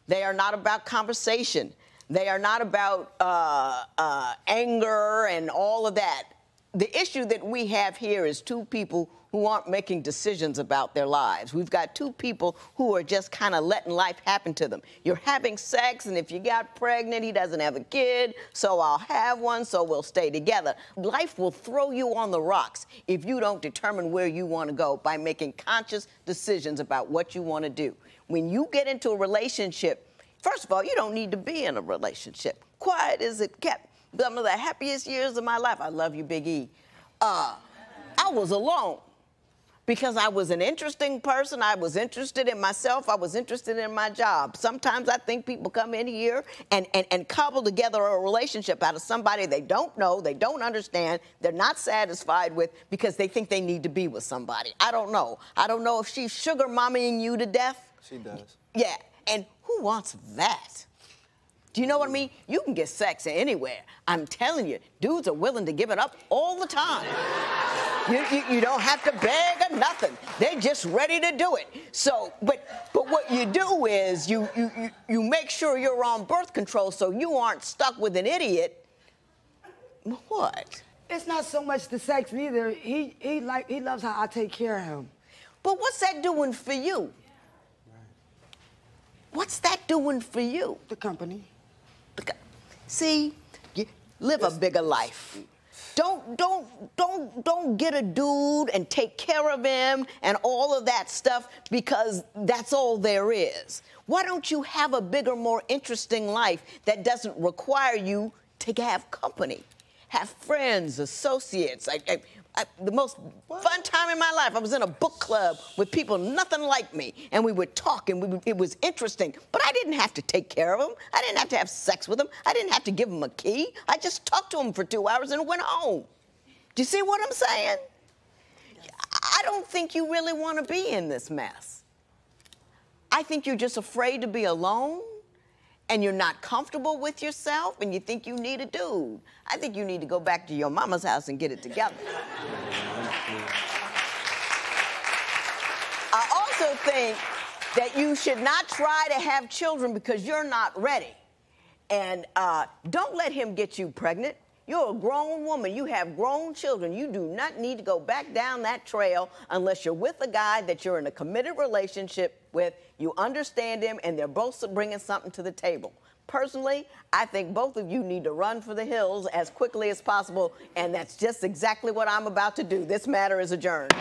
They are not about conversation. They are not about anger and all of that. The issue that we have here is two people who aren't making decisions about their lives. We've got two people who are just kind of letting life happen to them. You're having sex, and if you got pregnant, he doesn't have a kid, so I'll have one, so we'll stay together. Life will throw you on the rocks if you don't determine where you want to go by making conscious decisions about what you want to do. When you get into a relationship, first of all, you don't need to be in a relationship. Quiet as it kept. Some of the happiest years of my life, I love you, Big E, I was alone. Because I was an interesting person, I was interested in myself, I was interested in my job. Sometimes I think people come in here and cobble together a relationship out of somebody they don't know, they don't understand, they're not satisfied with because they think they need to be with somebody. I don't know. I don't know if she's sugar mommying you to death. She does. Yeah, and who wants that? Do you know what I mean? You can get sex anywhere. I'm telling you, dudes are willing to give it up all the time. You don't have to beg or nothing. They're just ready to do it. So, but what you do is you make sure you're on birth control so you aren't stuck with an idiot. What? It's not so much the sex neither. He loves how I take care of him. But what's that doing for you? What's that doing for you? The company. See, live a bigger life. Don't get a dude and take care of him and all of that stuff because that's all there is. Why don't you have a bigger, more interesting life that doesn't require you to have company? Have friends, associates. The most fun time in my life, I was in a book club with people nothing like me, and we would talk, and it was interesting. But I didn't have to take care of them. I didn't have to have sex with them. I didn't have to give them a key. I just talked to them for 2 hours and went home. Do you see what I'm saying? I don't think you really want to be in this mess. I think you're just afraid to be alone, and you're not comfortable with yourself, and you think you need a dude. I think you need to go back to your mama's house and get it together. I also think that you should not try to have children because you're not ready. And don't let him get you pregnant. You're a grown woman. You have grown children. You do not need to go back down that trail unless you're with a guy that you're in a committed relationship with. You understand him, and they're both bringing something to the table. Personally, I think both of you need to run for the hills as quickly as possible, and that's just exactly what I'm about to do. This matter is adjourned.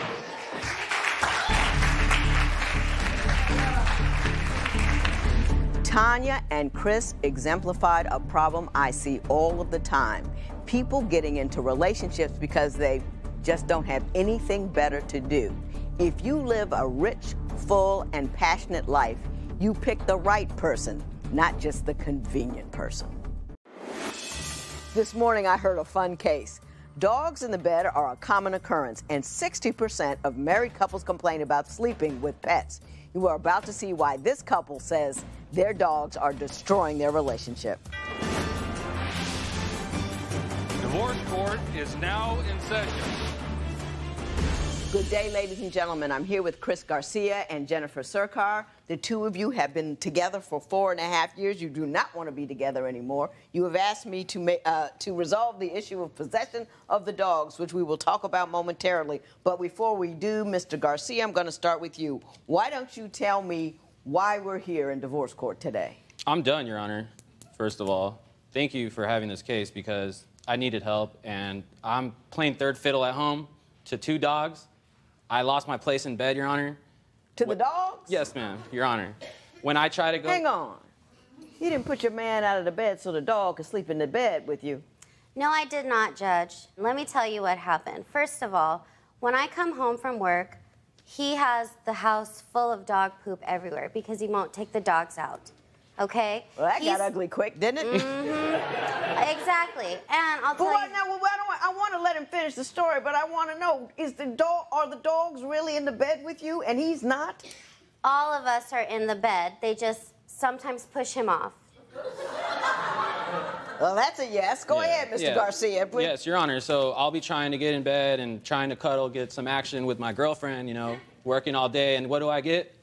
Tanya and Chris exemplified a problem I see all of the time. People getting into relationships because they just don't have anything better to do. If you live a rich, full, and passionate life, you pick the right person, not just the convenient person. This morning I heard a fun case. Dogs in the bed are a common occurrence, and 60% of married couples complain about sleeping with pets. You are about to see why this couple says their dogs are destroying their relationship. Divorce court is now in session. Good day, ladies and gentlemen. I'm here with Chris Garcia and Jennifer Surkar. The two of you have been together for 4.5 years. You do not want to be together anymore. You have asked me to resolve the issue of possession of the dogs, which we will talk about momentarily. But before we do, Mr. Garcia, I'm going to start with you. Why don't you tell me why we're here in divorce court today? I'm done, Your Honor. First of all, thank you for having this case because I needed help, and I'm playing third fiddle at home to 2 dogs. I lost my place in bed, Your Honor. To the dogs? Yes, ma'am, Your Honor. When I try to go... Hang on. You didn't put your man out of the bed so the dog could sleep in the bed with you. No, I did not, Judge. Let me tell you what happened. First of all, When I come home from work, he has the house full of dog poop everywhere because he won't take the dogs out. Okay? Well, that got ugly quick, didn't it? Exactly. And I'll tell you. I want to let him finish the story, but I want to know: are the dogs really in the bed with you, and he's not? All of us are in the bed. They just sometimes push him off. Well, that's a yes. Go ahead, Mr. Garcia. Please. Yes, Your Honor. So I'll be trying to get in bed and trying to cuddle, get some action with my girlfriend, you know, working all day. And what do I get?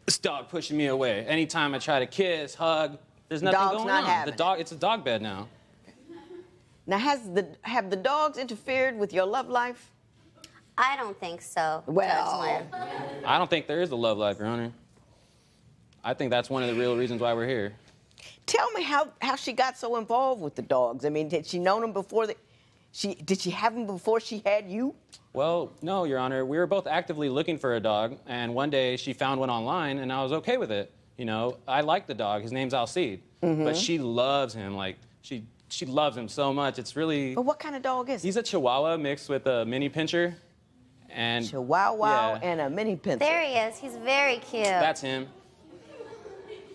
This dog pushing me away. Anytime I try to kiss, hug, there's nothing Dog's going not on. having it. It's a dog bed now. Now, have the dogs interfered with your love life? I don't think so, Well, Judge Lynn. I don't think there is a love life, Your Honor. I think that's one of the real reasons why we're here. tell me how she got so involved with the dogs. I mean, did she know them before did she have them before she had you? Well, no, Your Honor. We were both actively looking for a dog, and one day she found one online, and I was okay with it. You know, I like the dog. His name's Askey, but she loves him. Like, she loves him so much. It's really... But what kind of dog is he? He's a Chihuahua mixed with a mini pincher. And Chihuahua and a mini pincher. There he is. He's very cute. That's him.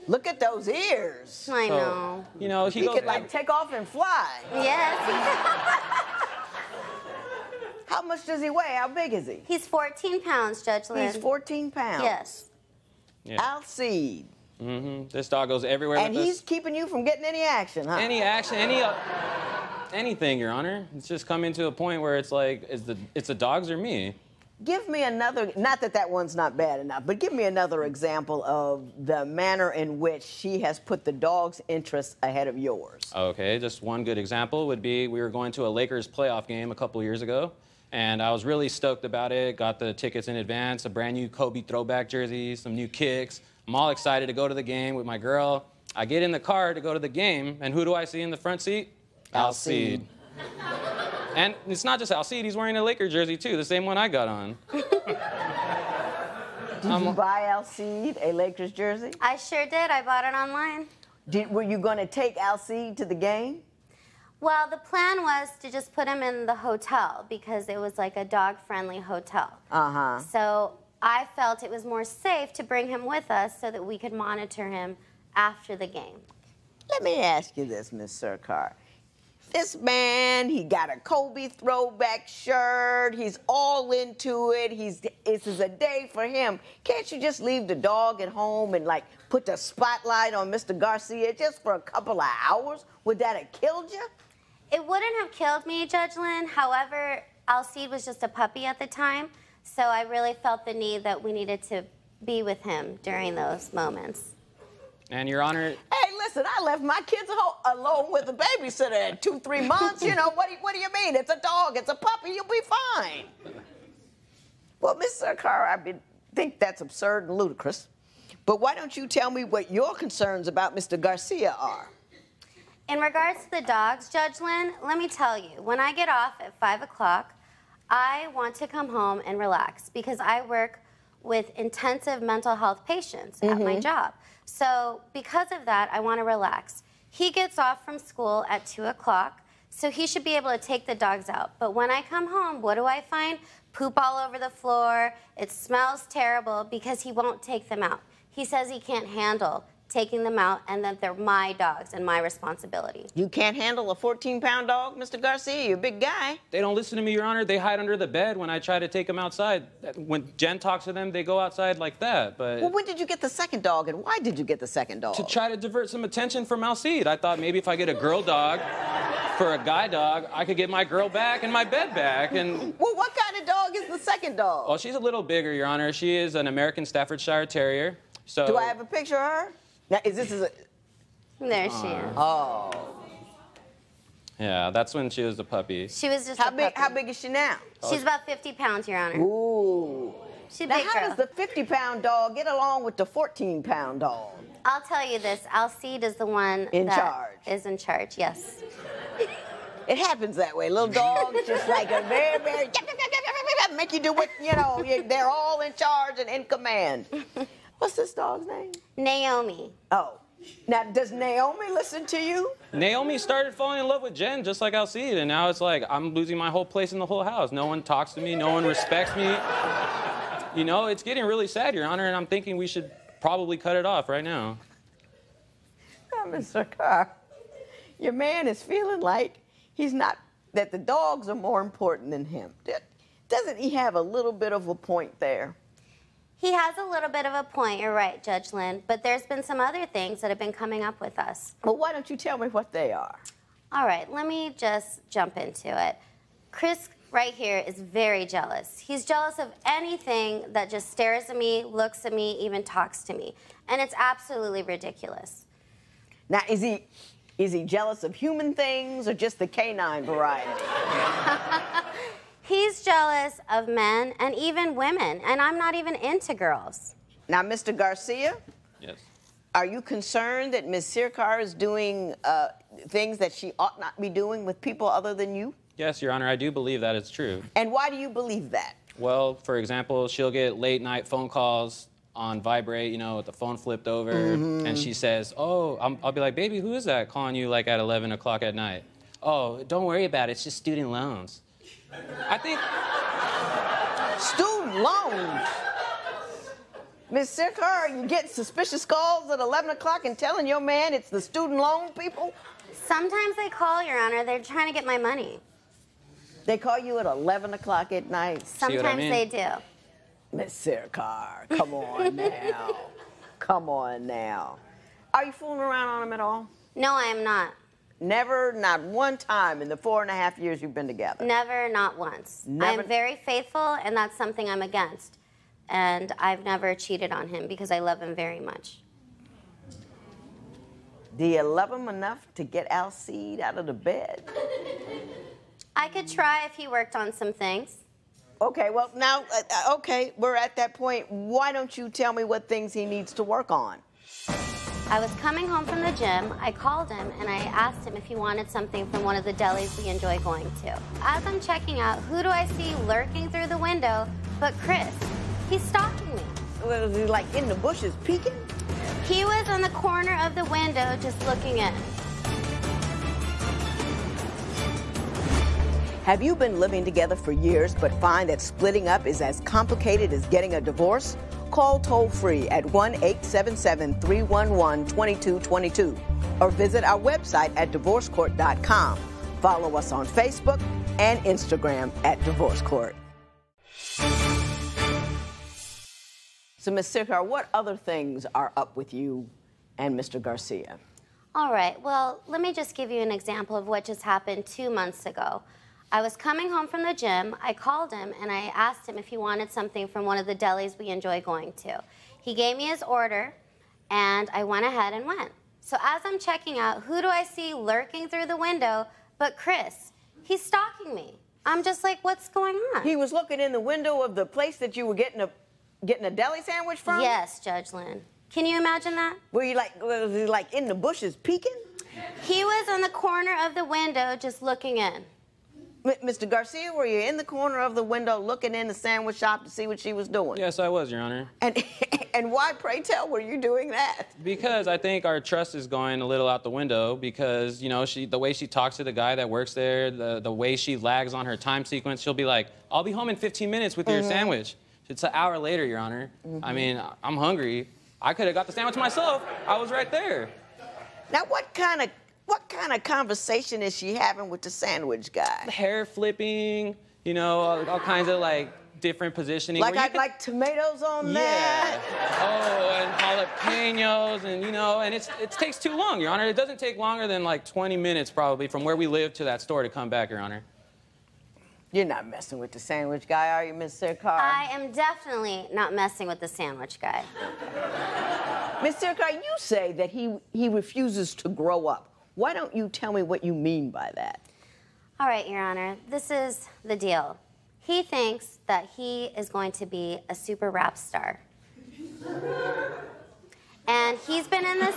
Look at those ears. I know. You know, He could, like, take off and fly. Yes. How much does he weigh? How big is he? He's 14 pounds, Judge Lynn. He's 14 pounds. Yes. Yeah. Alcide. This dog goes everywhere And with he's us. keeping you from getting any action, huh? Any action, anything, Your Honor. It's just coming to a point where it's like, it's the dogs or me. Give me another, not that one's not bad enough, but give me another example of the manner in which she has put the dog's interests ahead of yours. Okay, just one good example would be we were going to a Lakers playoff game a couple years ago, and I was really stoked about it, got the tickets in advance, a brand new Kobe throwback jersey, some new kicks. I'm all excited to go to the game with my girl. I get in the car to go to the game, and who do I see in the front seat? Alcide. And it's not just Alcide, he's wearing a Laker jersey too, the same one I got on. Did you buy Alcide a Lakers jersey? I sure did. I bought it online. Were you going to take Alcide to the game? Well, the plan was to just put him in the hotel because it was like a dog-friendly hotel. Uh-huh. So I felt it was more safe to bring him with us so that we could monitor him after the game. Let me ask you this, Miss Surkar. This man, he got a Kobe throwback shirt. He's all into it. This is a day for him. Can't you just leave the dog at home and, like, put the spotlight on Mr. Garcia just for a couple of hours? Would that have killed you? It wouldn't have killed me, Judge Lynn. However, Alcide was just a puppy at the time, so I really felt the need that we needed to be with him during those moments. And Your Honor... Hey, listen, I left my kids alone with a babysitter at 2-3 months. You know, what do you mean? It's a dog, it's a puppy, you'll be fine. Well, Miss Surkar, I think that's absurd and ludicrous. But why don't you tell me what your concerns about Mr. Garcia are? In regards to the dogs, Judge Lynn, let me tell you, when I get off at 5 o'clock, I want to come home and relax because I work with intensive mental health patients at my job. So because of that, I want to relax. He gets off from school at 2 o'clock, so he should be able to take the dogs out. But when I come home, what do I find? Poop all over the floor. It smells terrible because he won't take them out. He says he can't handle taking them out and that they're my dogs and my responsibility. You can't handle a 14-pound dog, Mr. Garcia? You're a big guy. They don't listen to me, Your Honor. They hide under the bed when I try to take them outside. When Jen talks to them, they go outside like that, but... Well, when did you get the second dog, and why did you get the second dog? To try to divert some attention from Alcide. I thought maybe if I get a girl dog for a guy dog, I could get my girl back and my bed back, and... Well, what kind of dog is the second dog? Well, she's a little bigger, Your Honor. She is an American Staffordshire Terrier, so... Do I have a picture of her? Now, There she is. Oh. Yeah, that's when she was a puppy. She was just How a big? puppy. How big is she now? She's about 50 pounds, Your Honor. Ooh. She's a Now, big how girl. does the 50-pound dog get along with the 14-pound dog? I'll tell you this, Alcide is the one In that charge. is in charge, yes. It happens that way. Little dogs just like a very, very make you do what, you know, they're all in charge and in command. What's this dog's name? Naomi. Oh, Now, does Naomi listen to you? Naomi started falling in love with Jen just like Alcide, and now it's like I'm losing my whole place in the whole house. No one talks to me, no one respects me. You know, it's getting really sad, Your Honor, and I'm thinking we should probably cut it off right now. Oh, Mr. Carr, your man is feeling like he's not, that the dogs are more important than him. Doesn't he have a little bit of a point there? He has a little bit of a point, you're right, Judge Lynn, but there's been some other things that have been coming up with us. Well, why don't you tell me what they are? All right, let me just jump into it. Chris right here is very jealous. He's jealous of anything that just stares at me, looks at me, even talks to me. And it's absolutely ridiculous. Now, is he jealous of human things or just the canine variety? He's jealous of men and even women, and I'm not even into girls. Now, Mr. Garcia? Yes. Are you concerned that Ms. Sircar is doing things that she ought not be doing with people other than you? Yes, Your Honor, I do believe that it's true. And why do you believe that? Well, for example, she'll get late night phone calls on vibrate, you know, with the phone flipped over, and she says, oh, I'll be like, baby, who is that calling you like at 11 o'clock at night? Oh, don't worry about it, it's just student loans. I think... Student loans? Ms. Sircar, you get suspicious calls at 11 o'clock and telling your man it's the student loan people? Sometimes they call, Your Honor. They're trying to get my money. They call you at 11 o'clock at night? Sometimes they do. Ms. Sircar, come on now. Come on now. Are you fooling around on him at all? No, I am not. Never, not one time in the 4.5 years you've been together? Never, not once. Never? I am very faithful, and that's something I'm against. And I've never cheated on him because I love him very much. Do you love him enough to get Alcide out of the bed? I could try if he worked on some things. Okay, well, now, okay, we're at that point. Why don't you tell me what things he needs to work on? I was coming home from the gym. I called him and I asked him if he wanted something from one of the delis we enjoy going to. As I'm checking out, who do I see lurking through the window but Chris? He's stalking me. Was he like in the bushes peeking? He was on the corner of the window just looking in. Have you been living together for years but find that splitting up is as complicated as getting a divorce? Call toll-free at 1-877-311-2222 or visit our website at divorcecourt.com. Follow us on Facebook and Instagram at Divorce Court. So, Ms. Sircar, what other things are up with you and Mr. Garcia? All right, well, let me just give you an example of what just happened 2 months ago. I was coming home from the gym. I called him and I asked him if he wanted something from one of the delis we enjoy going to. He gave me his order and I went ahead and went. So as I'm checking out, who do I see lurking through the window but Chris? He's stalking me. I'm just like, what's going on? He was looking in the window of the place that you were getting a deli sandwich from? Yes, Judge Lynn. Can you imagine that? Was he like in the bushes peeking? He was on the corner of the window just looking in. Mr. Garcia, were you in the corner of the window looking in the sandwich shop to see what she was doing? Yes, I was, Your Honor. And why, pray tell, were you doing that? Because I think our trust is going a little out the window because, you know, the way she talks to the guy that works there, the way she lags on her time sequence, she'll be like, I'll be home in 15 minutes with your sandwich. It's an hour later, Your Honor. I mean, I'm hungry. I could have got the sandwich myself. I was right there. Now, what kind of conversation is she having with the sandwich guy? Hair flipping, you know, all kinds of like different positioning. Like I'd like tomatoes on that. Oh, and jalapenos, and you know, and it takes too long, Your Honor. It doesn't take longer than like 20 minutes probably from where we live to that store to come back, Your Honor. You're not messing with the sandwich guy, are you, Miss Sircar? I am definitely not messing with the sandwich guy. Miss Sircar, you say that he refuses to grow up. Why don't you tell me what you mean by that? All right, Your Honor, this is the deal. He thinks that he is going to be a super rap star. And he's been in this,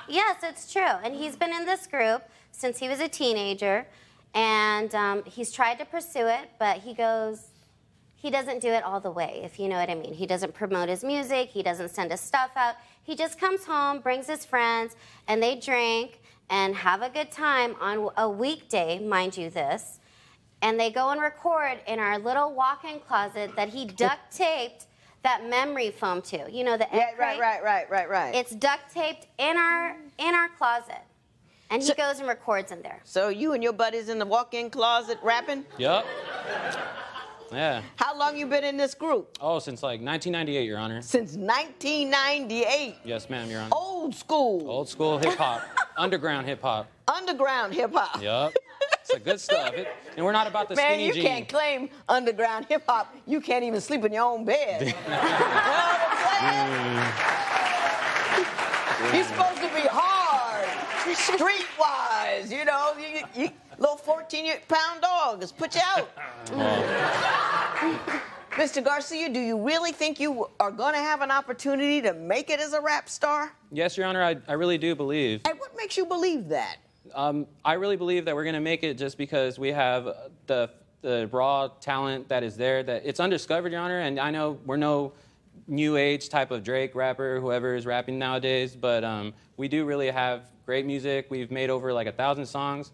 yes, it's true. And he's been in this group since he was a teenager. And he's tried to pursue it, but he goes, he doesn't do it all the way, if you know what I mean. He doesn't promote his music. He doesn't send his stuff out. He just comes home, brings his friends, and they drink and have a good time on a weekday, mind you this. And they go and record in our little walk-in closet that he duct taped that memory foam to. You know, the egg crate? Right. It's duct taped in our closet. And he goes and records in there. So you and your buddies in the walk-in closet rapping? Yup. Yeah. How long you been in this group? Oh, since like 1998, Your Honor. Since 1998? Yes, ma'am, Your Honor. Old school. Old school hip-hop. Underground hip-hop. Underground hip-hop. Yup. It's the good stuff. And we're not about the Man, skinny you jean. can't claim underground hip-hop. You can't even sleep in your own bed. You know what I'm saying? You're supposed to be hard, streetwise, you know. You little 14-pound dogs put you out. Mr. Garcia, do you really think you are going to have an opportunity to make it as a rap star? Yes, Your Honor, I really do believe. And what makes you believe that? I really believe that we're going to make it just because we have the raw talent that is there. That it's undiscovered, Your Honor, and I know we're no new age type of Drake rapper, whoever is rapping nowadays, but we do really have great music. We've made over like 1,000 songs.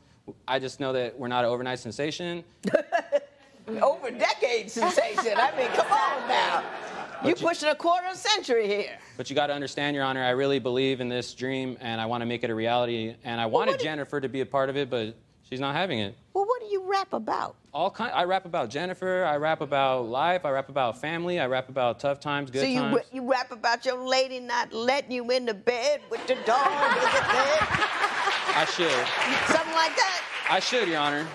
I just know that we're not an overnight sensation. Over decade sensation. I mean, come on now. You're pushing a quarter century here. But you got to understand, Your Honor, I really believe in this dream, and I want to make it a reality. And I wanted Jennifer to be a part of it, but she's not having it. Well, what do you rap about? I rap about Jennifer. I rap about life. I rap about family. I rap about tough times, good times. So you rap about your lady not letting you in the bed with the dog in the bed? I should. Something like that? I should, Your Honor.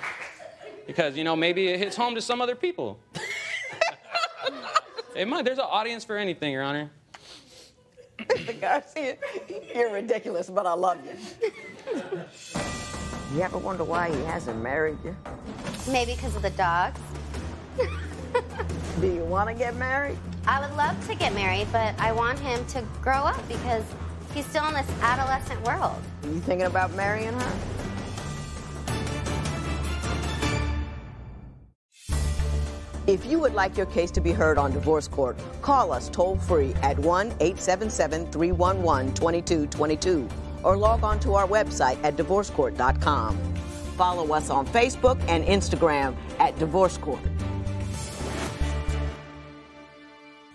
Because, you know, maybe it hits home to some other people. There's an audience for anything, Your Honor. Mr. Garcia, you're ridiculous, but I love you. You ever wonder why he hasn't married you? Maybe because of the dogs. Do you want to get married? I would love to get married, but I want him to grow up because he's still in this adolescent world. Are you thinking about marrying her? If you would like your case to be heard on divorce court, call us toll-free at 1-877-311-2222 or log on to our website at divorcecourt.com. Follow us on Facebook and Instagram at Divorce Court.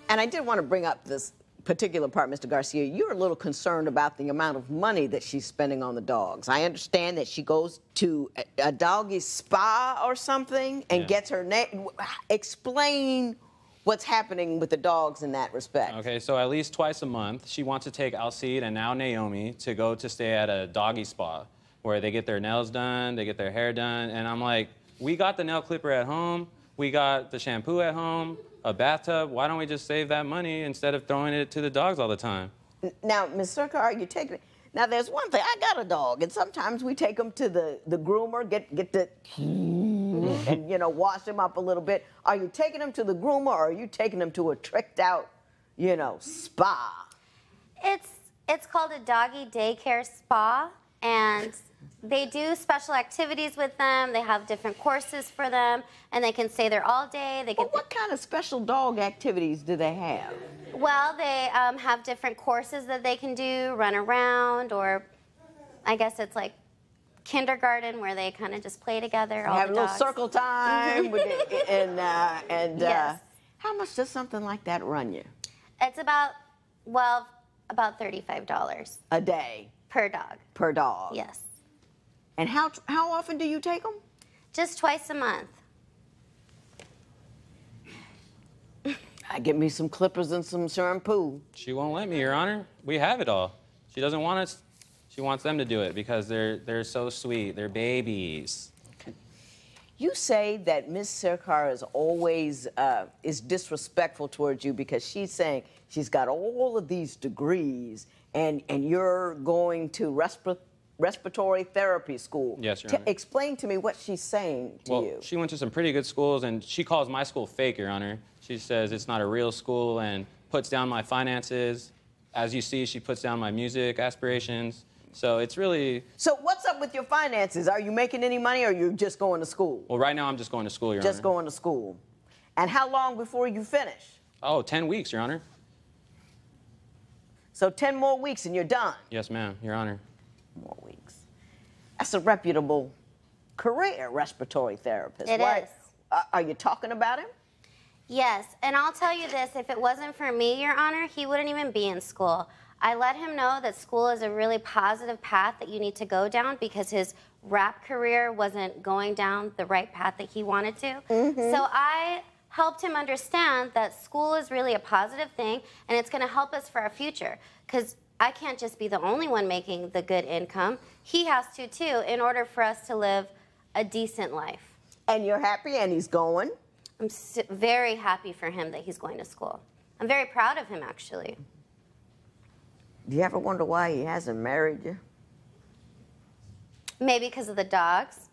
And I did want to bring up this particular part, Mr. Garcia. You're a little concerned about the amount of money that she's spending on the dogs. I understand that she goes to a doggy spa or something and gets her name. Explain what's happening with the dogs in that respect. Okay, so at least twice a month, she wants to take Alcide and now Naomi to go to stay at a doggy spa where they get their nails done, they get their hair done, and I'm like, we got the nail clipper at home, we got the shampoo at home, a bathtub, why don't we just save that money instead of throwing it to the dogs all the time? Now, Ms. Circa, are you taking it? Now, there's one thing. I got a dog, and sometimes we take them to the groomer, get the, and, you know, wash them up a little bit. Are you taking them to the groomer, or are you taking them to a tricked-out, you know, spa? It's called a doggy daycare spa, and they do special activities with them. They have different courses for them, and they can stay there all day. They can. Well, what kind of special dog activities do they have? Well, they have different courses that they can do, run around, or I guess it's like kindergarten where they kind of just play together. All have the a little dogs. circle time, with Yes. How much does something like that run you? It's about $35 A day per dog. per dog. Yes, And how often do you take them? just twice a month. I get me some clippers and some shampoo. She won't let me, Your Honor. We have it all. She doesn't want us. She wants them to do it because they're so sweet. They're babies. You say that Ms. Sirkar is always is disrespectful towards you because she's saying she's got all of these degrees and you're going to respiratory therapy school. Yes, Your Honor. Explain to me what she's saying to you. She went to some pretty good schools, and she calls my school fake, Your Honor. She says it's not a real school and puts down my finances. As you see, she puts down my music aspirations. So it's really... So what's up with your finances? Are you making any money or are you just going to school? Well, right now I'm just going to school, Your Honor. Just going to school. And how long before you finish? Oh, 10 weeks, Your Honor. So 10 more weeks and you're done? Yes, ma'am, Your Honor. More weeks. That's a reputable career, respiratory therapist. It is. Are you talking about him? Yes, and I'll tell you this, if it wasn't for me, Your Honor, he wouldn't even be in school. I let him know that school is a really positive path that you need to go down because his rap career wasn't going down the right path that he wanted to. So I helped him understand that school is really a positive thing and it's gonna help us for our future. Because I can't just be the only one making the good income. He has to too, in order for us to live a decent life. And you're happy and he's going? I'm very happy for him that he's going to school. I'm very proud of him, actually. Do you ever wonder why he hasn't married you? Maybe because of the dogs.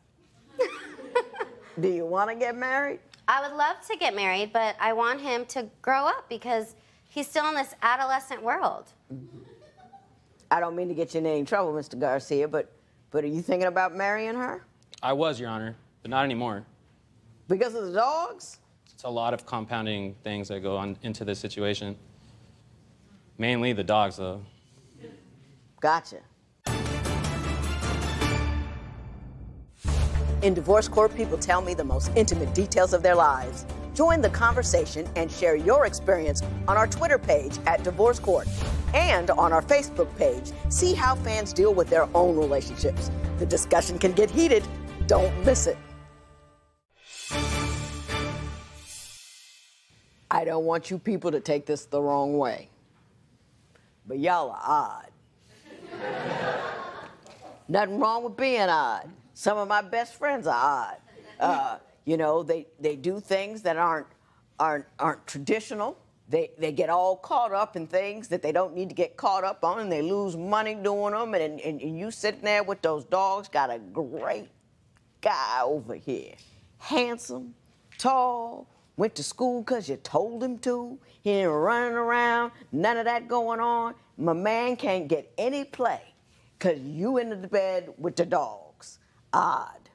Do you want to get married? I would love to get married, but I want him to grow up because he's still in this adolescent world. I don't mean to get you in any trouble, Mr. Garcia, but are you thinking about marrying her? I was, Your Honor, but not anymore. Because of the dogs? It's a lot of compounding things that go on into this situation. Mainly the dogs, though. Gotcha. In divorce court, people tell me the most intimate details of their lives. Join the conversation and share your experience on our Twitter page at Divorce Court and on our Facebook page. See how fans deal with their own relationships. The discussion can get heated. Don't miss it. I don't want you people to take this the wrong way, but y'all are odd. Nothing wrong with being odd. Some of my best friends are odd. You know, they do things that aren't traditional. They get all caught up in things that they don't need to get caught up on, and they lose money doing them. And you sitting there with those dogs, got a great guy over here, handsome, tall, went to school because you told him to. He ain't running around, none of that going on. My man can't get any play because you in the bed with the dogs. Odd.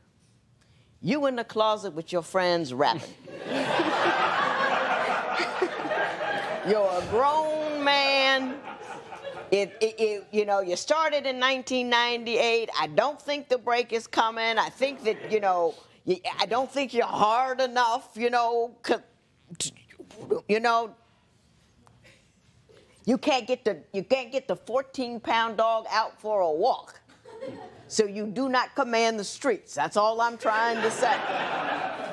You in the closet with your friends rapping. You're a grown man. You know, you started in 1998. I don't think the break is coming. I think that, I don't think you're hard enough, you can't get the 14-pound dog out for a walk. So you do not command the streets. That's all I'm trying to say.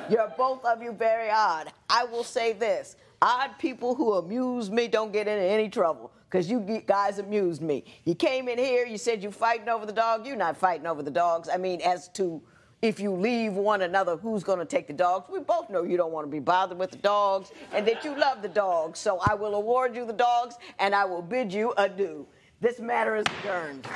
You're both of you very odd. I will say this. Odd people who amuse me don't get into any trouble, because you guys amused me. You came in here, you said you're fighting over the dog. You're not fighting over the dogs. I mean, as to if you leave one another, who's going to take the dogs? We both know you don't want to be bothered with the dogs and that you love the dogs. So I will award you the dogs, and I will bid you adieu. This matter is adjourned.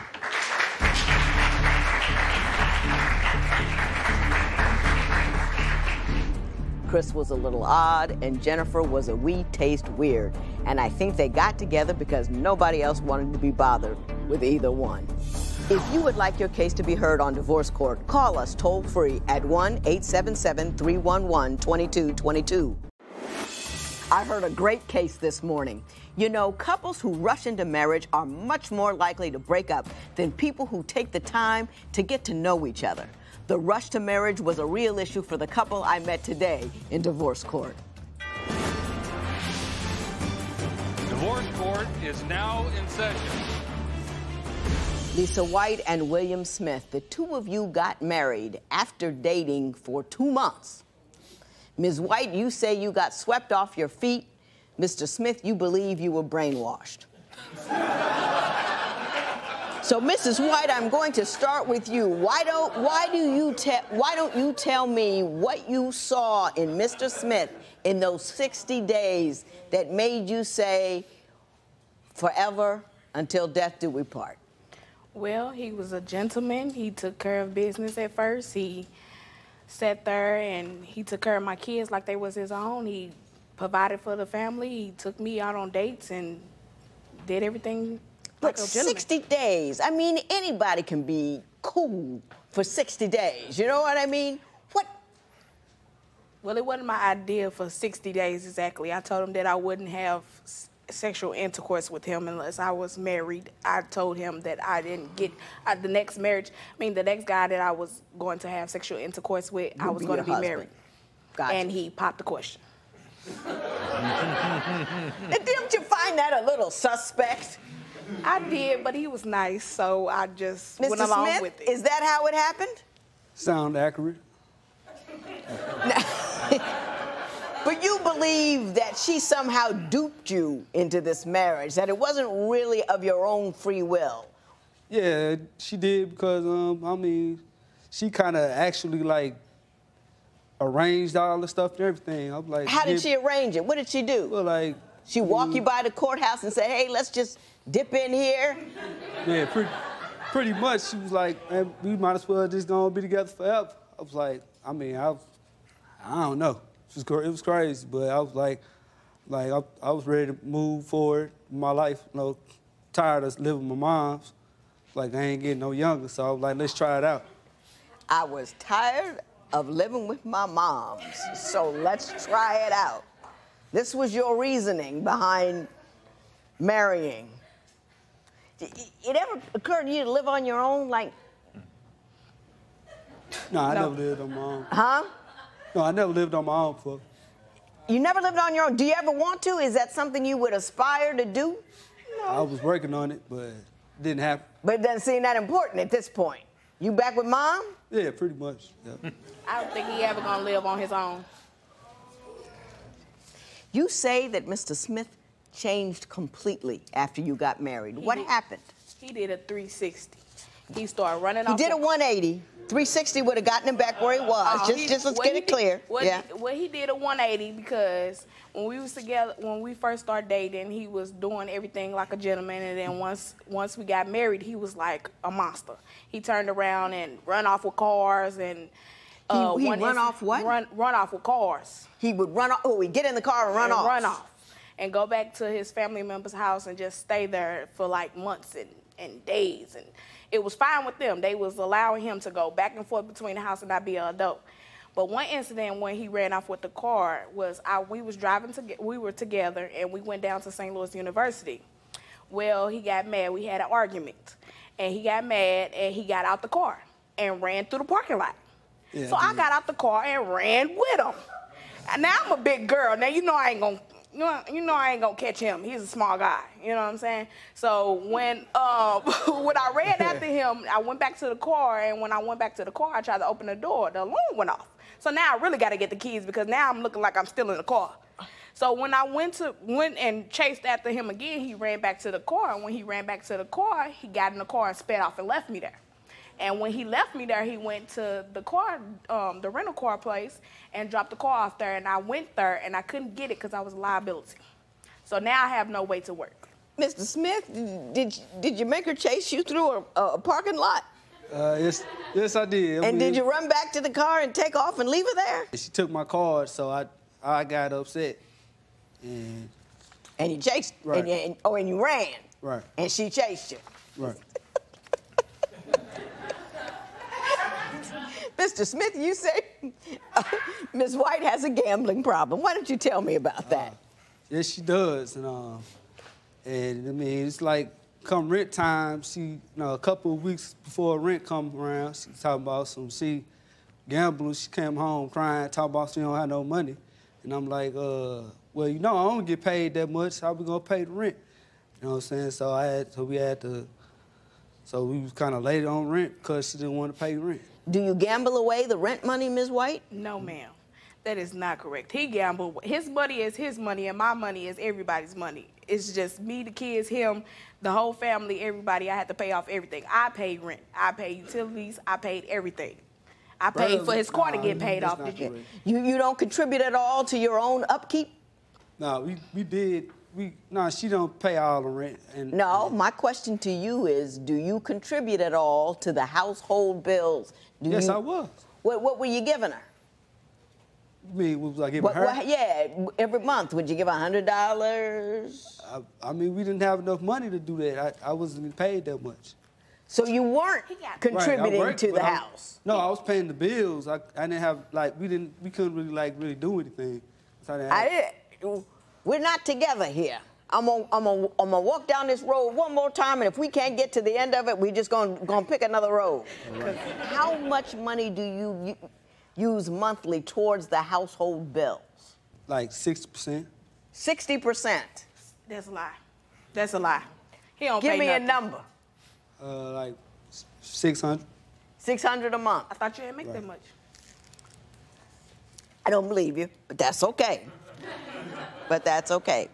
Chris was a little odd, and Jennifer was a wee taste weird. And I think they got together because nobody else wanted to be bothered with either one. If you would like your case to be heard on Divorce Court, call us toll-free at 1-877-311-2222. I heard a great case this morning. You know, couples who rush into marriage are much more likely to break up than people who take the time to get to know each other. The rush to marriage was a real issue for the couple I met today in Divorce Court. Divorce Court is now in session. Lisa White and William Smith, the two of you got married after dating for 2 months. Ms. White, you say you got swept off your feet. Mr. Smith, you believe you were brainwashed. So, Mrs. White, I'm going to start with you. Why don't you tell me what you saw in Mr. Smith in those 60 days that made you say, forever until death do we part? Well, he was a gentleman. He took care of business at first. He sat there and he took care of my kids like they was his own. He provided for the family. He took me out on dates and did everything. But 60 days, I mean, anybody can be cool for 60 days. You know what I mean? Well, it wasn't my idea for 60 days exactly. I told him that I wouldn't have sexual intercourse with him unless I was married. I told him that I didn't get the next marriage. I mean, the next guy that I was going to have sexual intercourse with, I was going to be married. Gotcha. And he popped the question. Didn't you find that a little suspect? I did, but he was nice, so I just Mr. went along Smith, with it. is that how it happened? Sound accurate. But you believe that she somehow duped you into this marriage, that it wasn't really of your own free will. Yeah, she did because, I mean, she kind of actually, like, arranged all the stuff and everything. I'm like, How did she arrange it? What did she do? Well, like... She walk you by the courthouse and say, hey, let's just dip in here? Yeah, pretty much. She was like, man, we might as well just gonna be together forever. I was like, I mean, I don't know. It was crazy, but I was like I was ready to move forward in my life. You know, tired of living with my mom's. Like, I ain't getting no younger, so I was like, let's try it out. I was tired of living with my moms, so let's try it out. This was your reasoning behind marrying. It ever occurred to you to live on your own, like? No, I never lived on my own. Huh? No, I never lived on my own before. You never lived on your own. Do you ever want to? Is that something you would aspire to do? No. I was working on it, but it didn't happen. But it doesn't seem that important at this point. You back with Mom? Yeah, pretty much. Yeah. I don't think he ever gonna live on his own. You say that Mr. Smith changed completely after you got married. What happened? He did a 360. He started running off. He did a 180. 360 would have gotten him back where he was. Just let's get it clear. He did a 180 because when we was together, when we first started dating, he was doing everything like a gentleman, and then once we got married, he was like a monster. He turned around and run off with cars and. He run off what? Run off with cars. He would run off. Oh, he'd get in the car and run off. Run off, and go back to his family member's house and just stay there for like months and days. And it was fine with them. They was allowing him to go back and forth between the house and not be an adult. But one incident when he ran off with the car was we were together and we went down to St. Louis University. Well, he got mad. We had an argument, and he got mad and he got out the car and ran through the parking lot. Yeah, so I got out the car and ran with him. And now I'm a big girl. Now you know I ain't gonna catch him. He's a small guy. You know what I'm saying? So when when I ran after him, I went back to the car, and when I went back to the car, I tried to open the door. The alarm went off. So now I really got to get the keys because now I'm looking like I'm still in the car. So when I went and chased after him again, he ran back to the car. And when he ran back to the car, he got in the car and sped off and left me there. And when he left me there, he went to the rental car place and dropped the car off there. And I went there, and I couldn't get it because I was a liability. So now I have no way to work. Mr. Smith, did you make her chase you through a parking lot? Yes, I did. And did you run back to the car and take off and leave her there? She took my card, so I got upset. And you chased, right. and you ran. Right. And she chased you. Right. Mr. Smith, you say Ms. White has a gambling problem. Why don't you tell me about that? Yes, she does. And I mean, it's like come rent time, a couple of weeks before rent come around, she talking about she gambling. She came home crying, talking about she don't have no money. And I'm like, well, I don't get paid that much. How we gonna pay the rent? You know what I'm saying? So we was kind of late on rent because she didn't want to pay rent. Do you gamble away the rent money, Ms. White? No, ma'am. That is not correct. He gambled. His money is his money, and my money is everybody's money. It's just me, the kids, him, the whole family, everybody. I had to pay off everything. I paid rent. I paid utilities. I paid everything. I paid for his car to get paid off. You don't contribute at all to your own upkeep? No, we did. She don't pay all the rent. No, my question to you is, do you contribute at all to the household bills? Yes, I was. What were you giving her? You mean, was I giving her? Yeah, every month. Would you give $100? I mean, we didn't have enough money to do that. I wasn't paid that much. So you weren't contributing worked, to the house? No, I was paying the bills. I didn't have, like, we couldn't really, like, really do anything. So We're not together here. I'm gonna walk down this road one more time, and if we can't get to the end of it, we're just gonna pick another road. Right. How much money do you use monthly towards the household bills? Like 60%. 60%. That's a lie. That's a lie. He don't Give pay me nothing. a number. Like 600. 600 a month. I thought you didn't make that much. I don't believe you, but that's okay. But that's okay.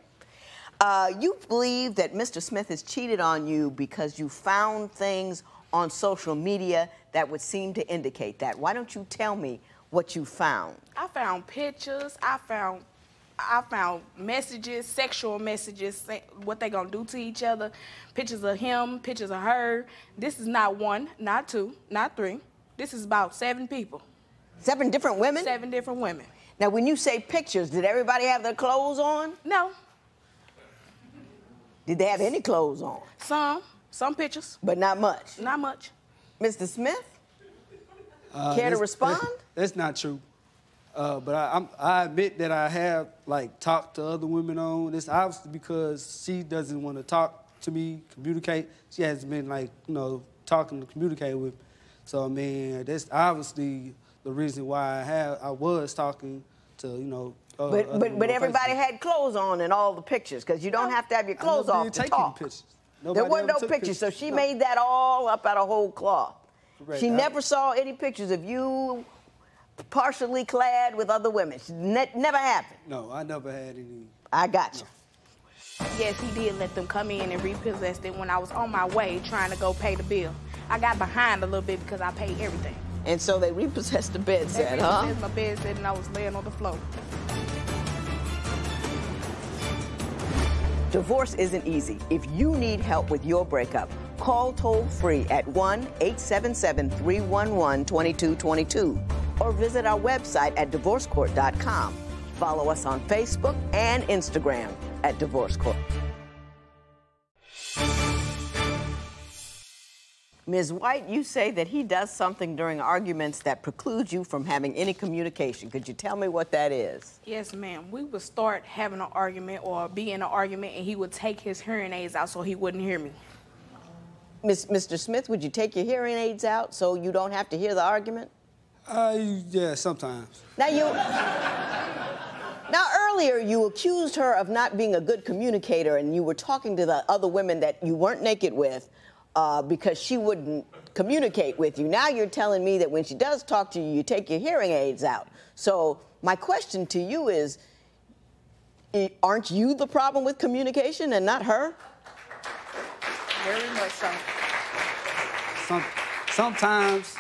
You believe that Mr. Smith has cheated on you because you found things on social media that would seem to indicate that. Why don't you tell me what you found? I found pictures. I found messages, sexual messages, what they gonna do to each other. Pictures of him, pictures of her. This is not one, not two, not three. This is about 7 people. 7 different women? 7 different women. Now, when you say pictures, did everybody have their clothes on? No. Did they have any clothes on? Some pictures. But not much? Not much. Mr. Smith? Care to respond? That's not true. But I admit that I have, like, talked to other women on. It's obviously because she doesn't want to talk to me, communicate. She hasn't been, like, talking to communicate with me. So, I mean, that's obviously the reason why I was talking to, But everybody had clothes on in all the pictures, because you don't have to have your clothes off to talk. There weren't no pictures, so she made that all up out of whole cloth. Correct. She never saw any pictures of you partially clad with other women. Never happened. No, I never had any. I got you. Yes, he did let them come in and repossess it when I was on my way trying to go pay the bill. I got behind a little bit because I paid everything. And so they repossessed the bed set, huh? They repossessed my bed set and I was laying on the floor. Divorce isn't easy. If you need help with your breakup, call toll-free at 1-877-311-2222 or visit our website at divorcecourt.com. Follow us on Facebook and Instagram at Divorce Court. Ms. White, you say that he does something during arguments that precludes you from having any communication. Could you tell me what that is? Yes, ma'am. We would start having an argument or be in an argument, and he would take his hearing aids out so he wouldn't hear me. Mr. Smith, would you take your hearing aids out so you don't have to hear the argument? Yeah, sometimes. Now, earlier, you accused her of not being a good communicator, and you were talking to the other women that you weren't naked with because she wouldn't communicate with you. Now you're telling me that when she does talk to you, you take your hearing aids out. So my question to you is, aren't you the problem with communication and not her? Very much so. Sometimes,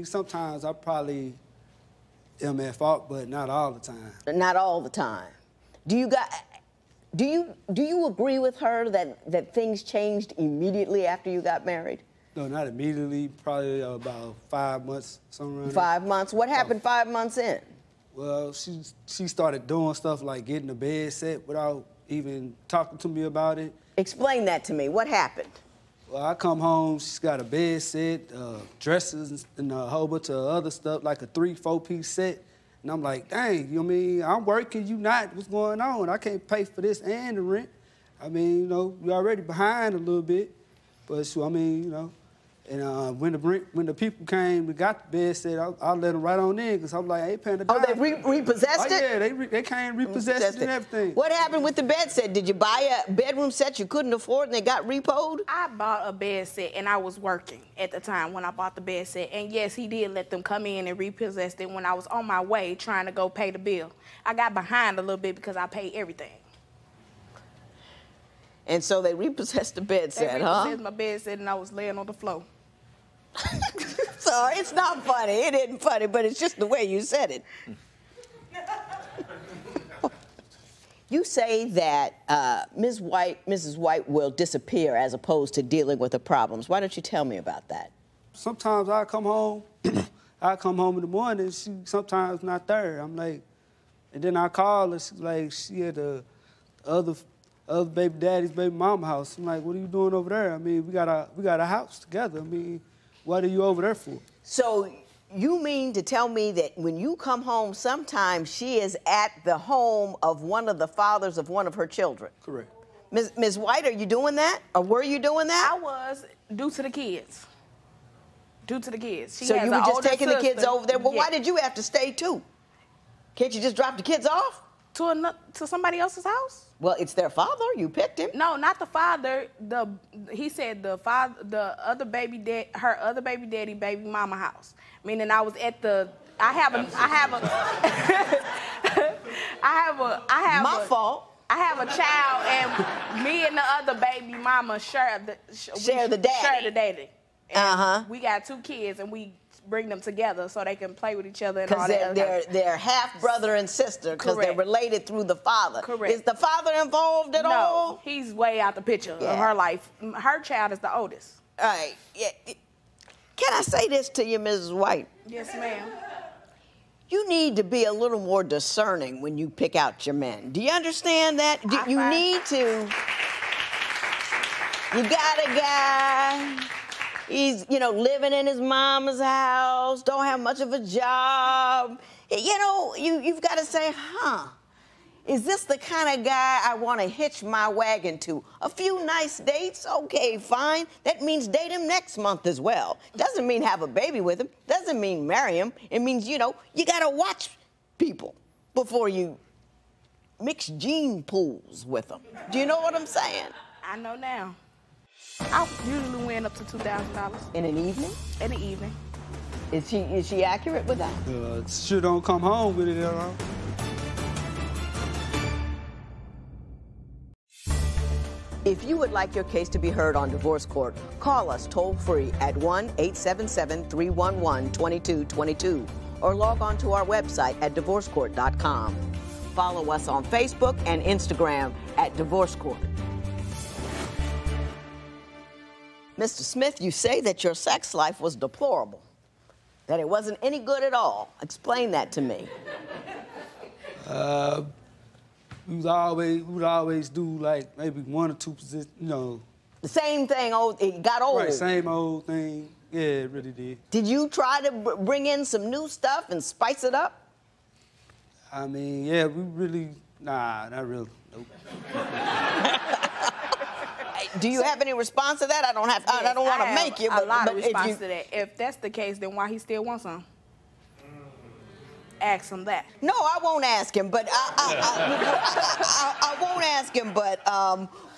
sometimes I probably am at fault, but not all the time. Not all the time. Do you agree with her that things changed immediately after you got married? No, not immediately. Probably about 5 months, somewhere around 5 months. What happened 5 months in? Well, she started doing stuff like getting a bed set without even talking to me about it. Explain that to me. What happened? Well, I come home, she's got a bed set, dresses, and a whole bunch of other stuff, like a 3-4-piece set. And I'm like, dang, you know what I mean? I'm working, you not. What's going on? I can't pay for this and the rent. I mean, we're already behind a little bit. But, so, I mean, and when the people came, we got the bed set, I let them right on in, because I'm like, I ain't paying the dime. Oh, they repossessed it? Oh, yeah, they came, repossessed it and everything. What happened with the bed set? Did you buy a bedroom set you couldn't afford and they got repoed? I bought a bed set, and I was working at the time when I bought the bed set. And, yes, he did let them come in and repossess it when I was on my way trying to go pay the bill. I got behind a little bit because I paid everything. And so they repossessed the bed set, They huh? repossessed my bed set, and I was laying on the floor. Sorry, it's not funny. It isn't funny, but it's just the way you said it. You say that Mrs. White will disappear as opposed to dealing with the problems. Why don't you tell me about that? Sometimes I come home, in the morning, she sometimes not there. I'm like, and then I call her, she's like, she at the other other baby daddy's baby mama house. I'm like, what are you doing over there? I mean, we got a house together. I mean, what are you over there for? So you mean to tell me that when you come home, sometimes she is at the home of one of the fathers of one of her children? Correct. Ms. White, are you doing that? Or were you doing that? I was, due to the kids. Due to the kids. So you were just taking the kids over there? Well, why did you have to stay too? Can't you just drop the kids off? To somebody else's house? Well, it's their father. You picked him. No, not the father. He said the father, her other baby daddy, baby mama house. Meaning I was at the. My fault. I have a child, and me and the other baby mama share the daddy. We got 2 kids, and we bring them together so they can play with each other and all that. Because they're half brother and sister, because they're related through the father. Correct. Is the father involved at all? No, he's way out the picture of her life. Her child is the oldest. All right. Yeah. Can I say this to you, Mrs. White? Yes, ma'am. You need to be a little more discerning when you pick out your men. Do you understand that? You got a guy. He's, living in his mama's house, don't have much of a job. You've got to say, is this the kind of guy I want to hitch my wagon to? A few nice dates, okay, fine. That means date him next month as well. Doesn't mean have a baby with him. Doesn't mean marry him. It means, you got to watch people before you mix gene pools with them. Do you know what I'm saying? I know now. I usually win up to $2,000. In an evening? In the evening. Is she accurate with that? Sure don't come home with it at all. If you would like your case to be heard on divorce court, call us toll-free at 1-877-311-2222 or log on to our website at divorcecourt.com. Follow us on Facebook and Instagram at Divorce Court. Mr. Smith, you say that your sex life was deplorable, that it wasn't any good at all. Explain that to me. We would always do like maybe 1 or 2 positions, The same thing, it got old. Right, same old thing. Yeah, it really did. Did you try to bring in some new stuff and spice it up? I mean, yeah, we really, not really. Nope. Do you have any response to that? I don't want to make you, but a lot of response if to that. If that's the case, then why he still wants some? Ask him that. No, I won't ask him, but I won't ask him, but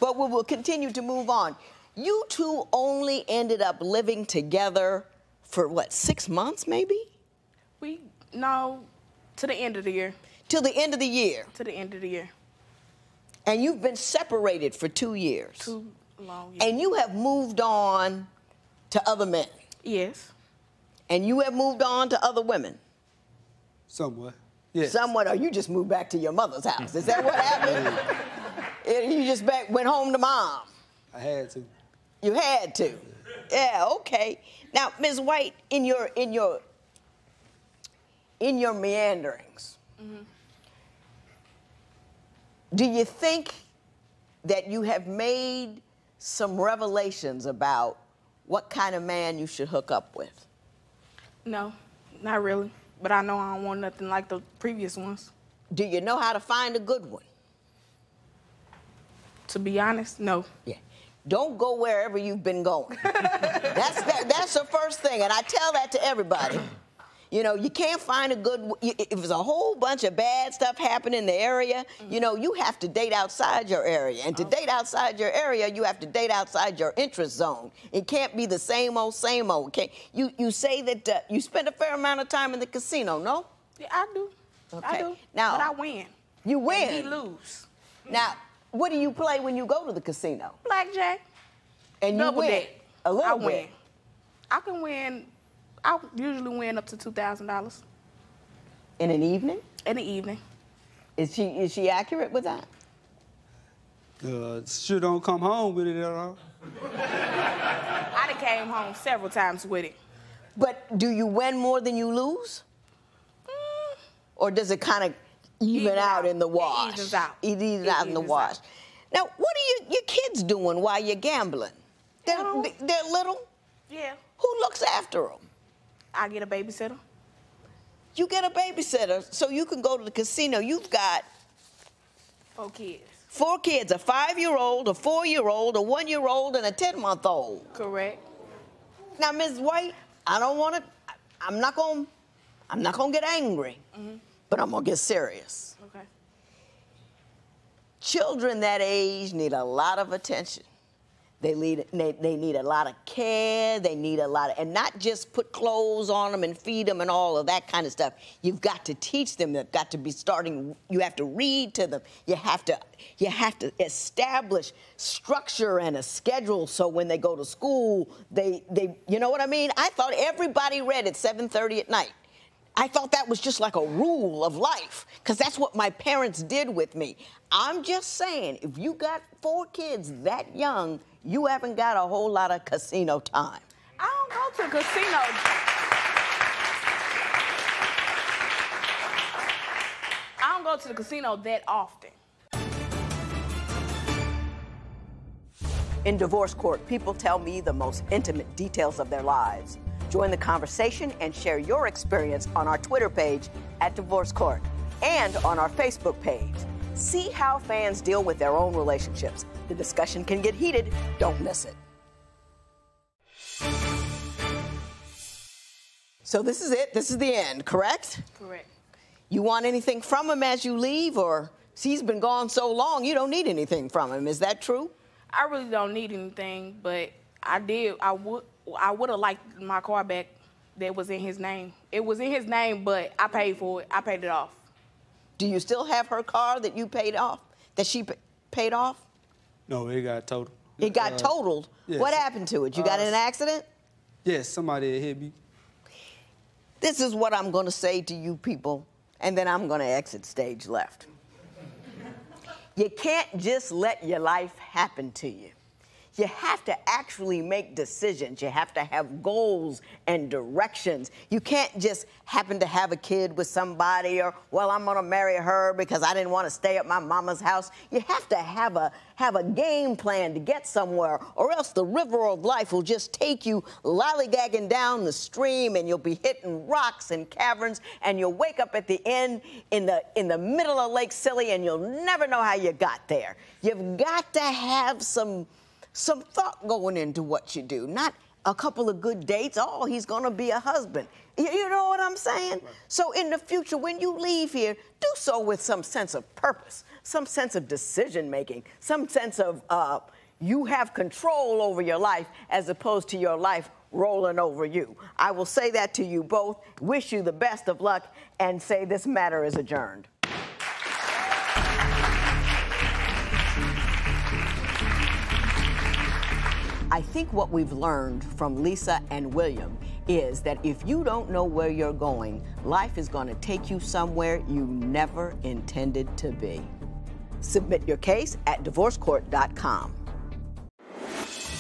we will continue to move on. You two only ended up living together for what, 6 months, maybe? No, to the end of the year. Till the end of the year? To the end of the year. And you've been separated for 2 years? 2 long years. And you have moved on to other men? Yes. And you have moved on to other women? Somewhat, yes. Somewhat, or you just moved back to your mother's house? Is that what happened? You just went home to mom? I had to. You had to? Yeah, okay. Now, Ms. White, in your meanderings, do you think that you have made some revelations about what kind of man you should hook up with? No, not really. But I know I don't want nothing like the previous ones. Do you know how to find a good one? To be honest, no. Yeah. Don't go wherever you've been going. That's the first thing, and I tell that to everybody. You can't find a good, if there's a whole bunch of bad stuff happening in the area, you have to date outside your area. And to date outside your area, you have to date outside your interest zone. It can't be the same old, same old. Okay? You say that you spend a fair amount of time in the casino, no? Yeah, I do. Okay. I do. Now, but I win. You win? And he lose. Now, what do you play when you go to the casino? Blackjack. And you win? Deck. A little bit. Win. I can win. I usually win up to $2,000. In an evening? In the evening. Is she accurate with that? Sure don't come home with it at all. I done came home several times with it. But do you win more than you lose? Or does it kind of even out in the wash? It evens out. It evens out in the wash. Now, what are your kids doing while you're gambling? They're little? Yeah. Who looks after them? I get a babysitter. You get a babysitter so you can go to the casino. You've got 4 kids. 4 kids, a 5-year-old, a 4-year-old, a 1-year-old, and a 10-month-old. Correct. Now, Ms. White, I'm not gonna get angry, but I'm gonna get serious. Okay. Children that age need a lot of attention. They need a lot of care. They need a lot of, and not just put clothes on them and feed them and all of that kind of stuff. You've got to teach them. They've got to be starting. You have to read to them. You have to establish structure and a schedule so when they go to school, they you know what I mean? I thought everybody read at 7:30 at night. I thought that was just like a rule of life, because that's what my parents did with me. I'm just saying, if you got 4 kids that young, you haven't got a whole lot of casino time. I don't go to the casino. I don't go to the casino that often. In divorce court, people tell me the most intimate details of their lives. Join the conversation and share your experience on our Twitter page @Divorce Court and on our Facebook page. See how fans deal with their own relationships. The discussion can get heated. Don't miss it. So this is it. This is the end, correct? Correct. You want anything from him as you leave, or he's been gone so long you don't need anything from him? Is that true? I really don't need anything, but I would have liked my car back that was in his name. It was in his name, but I paid for it. I paid it off. Do you still have her car that you paid off, that she paid off? No, it got totaled. It got totaled? Yes. What happened to it? You got in an accident? Yes, somebody hit me. This is what I'm going to say to you people, and then I'm going to exit stage left. You can't just let your life happen to you. You have to actually make decisions. You have to have goals and directions. You can't just happen to have a kid with somebody, or, well, I'm going to marry her because I didn't want to stay at my mama's house. You have to have a game plan to get somewhere, or else the river of life will just take you lollygagging down the stream, and you'll be hitting rocks and caverns, and you'll wake up at the end in the middle of Lake Silly, and you'll never know how you got there. You've got to have some thought going into what you do, not a couple of good dates. Oh, he's going to be a husband. You know what I'm saying? Right. So in the future, when you leave here, do so with some sense of purpose, some sense of decision-making, some sense of you have control over your life as opposed to your life rolling over you. I will say that to you both, wish you the best of luck, and say this matter is adjourned. I think what we've learned from Lisa and William is that if you don't know where you're going, life is going to take you somewhere you never intended to be. Submit your case at divorcecourt.com.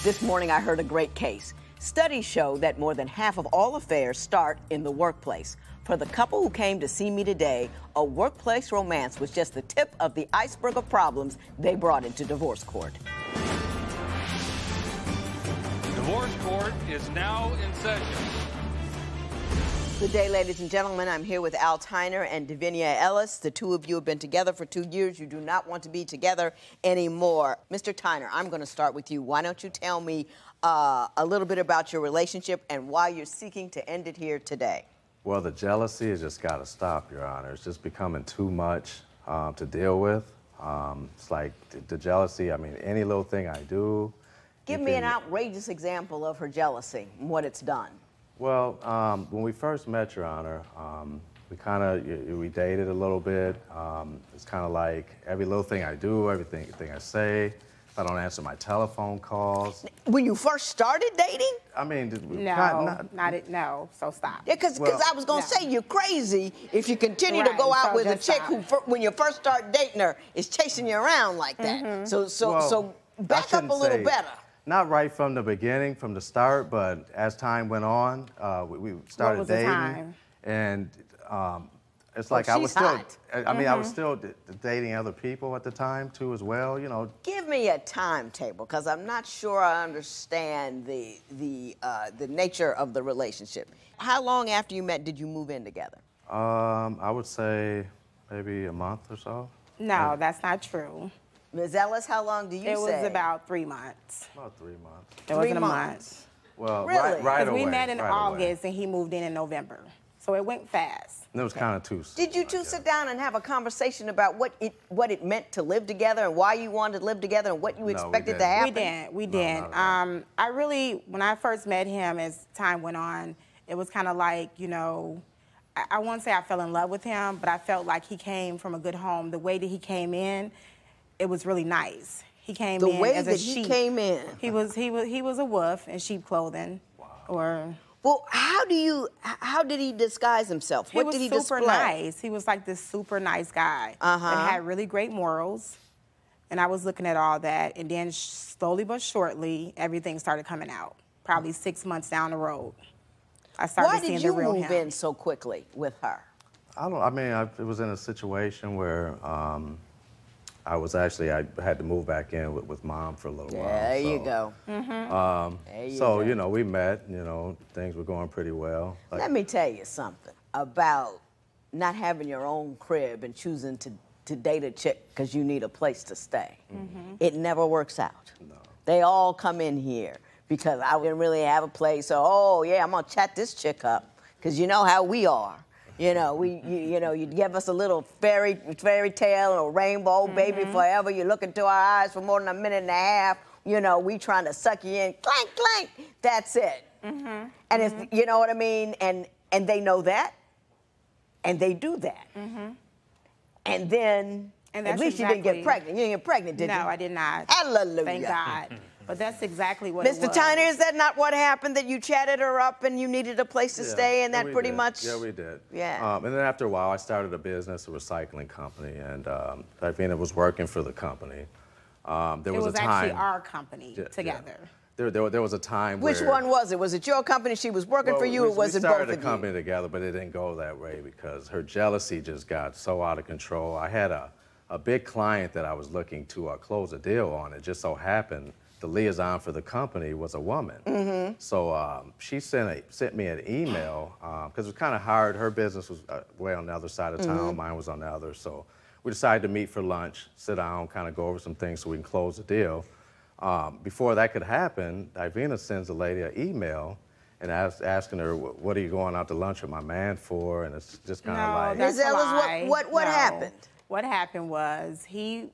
This morning I heard a great case. Studies show that more than half of all affairs start in the workplace. For the couple who came to see me today, a workplace romance was just the tip of the iceberg of problems they brought into divorce court. Divorce court is now in session. Good day, ladies and gentlemen. I'm here with Al Tyner and Davinia Ellis. The two of you have been together for 2 years. You do not want to be together anymore. Mr. Tyner, I'm going to start with you. Why don't you tell me a little bit about your relationship and why you're seeking to end it here today? Well, the jealousy has just got to stop, Your Honor. It's just becoming too much to deal with. It's like the jealousy, I mean, any little thing I do. Give me an outrageous example of her jealousy and what it's done. Well, when we first met, Your Honor, we dated a little bit. It's kind of like every little thing I do, everything I say, if I don't answer my telephone calls. When you first started dating? I mean, No, so stop. Yeah, because I was going to say you're crazy if you continue to go out with a chick who, when you first start dating her, is chasing you around like that. Mm-hmm. So back up a little better. Not right from the beginning, from the start, but as time went on, we started dating. What was the time? And it's like I was she's still, hot. I mean, I was still dating other people at the time too as well, you know. Give me a timetable, because I'm not sure I understand the nature of the relationship. How long after you met did you move in together? I would say maybe a month or so. No, that's not true. Ms. Ellis, how long do you say? It was about 3 months. About 3 months. It wasn't a month. Well, Really? right Because away. we met in right August away. and he moved in November. So it went fast. And it was kind of too soon. Did you two sit down and have a conversation about what it meant to live together and why you wanted to live together and what you expected to happen? We didn't. I really, when I first met him, as time went on, it was kind of like, you know, I won't say I fell in love with him, but I felt like he came from a good home. The way that he came in, it was really nice. He came The in way as a that sheep. he came in. He was a wolf in sheep clothing. Wow. Well, how did he disguise himself? What did he He was super display? nice. He was like this super nice guy Uh-huh. that had really great morals. And I was looking at all that, and then slowly but surely, everything started coming out. Probably 6 months down the road, I started seeing the real him. Why did you move in so quickly with her? I mean, it was in a situation where I had to move back in with Mom for a little while. There so, you go. You know, we met, you know, things were going pretty well. Like, Let me tell you something about not having your own crib and choosing to date a chick because you need a place to stay. It never works out. No. They all come in here because I didn't really have a place. So, oh yeah, I'm gonna chat this chick up because you know how we are. You know, you give us a little fairy tale or rainbow, baby forever. You look into our eyes for more than a minute and a half. You know, we trying to suck you in, clank, clank. That's it. And it's, you know what I mean? And they know that, and they do that. And then, at least you didn't get pregnant. You didn't get pregnant, did you? No, I did not. Hallelujah. Thank God. But that's exactly what it Mr. was. Tyner, is that not what happened, that you chatted her up and you needed a place to stay, and that pretty much? Yeah, we did. Yeah. And then after a while, I started a business, a recycling company, and Divina was working for the company. There was a time. Actually our company together. There was a time Which where... one was it? Was it your company she was working for you, or was it both of you? We started a company together, but it didn't go that way because her jealousy just got so out of control. I had a big client that I was looking to close a deal on. It just so happened the liaison for the company was a woman. So she sent me an email, because it was kind of hard. Her business was way on the other side of town, mine was on the other. So we decided to meet for lunch, sit down, kind of go over some things so we can close the deal. Before that could happen, Divina sends a lady an email and asking her, what are you going out to lunch with my man for? And it's just kind of like... Ms. Ellis, what happened? What happened was he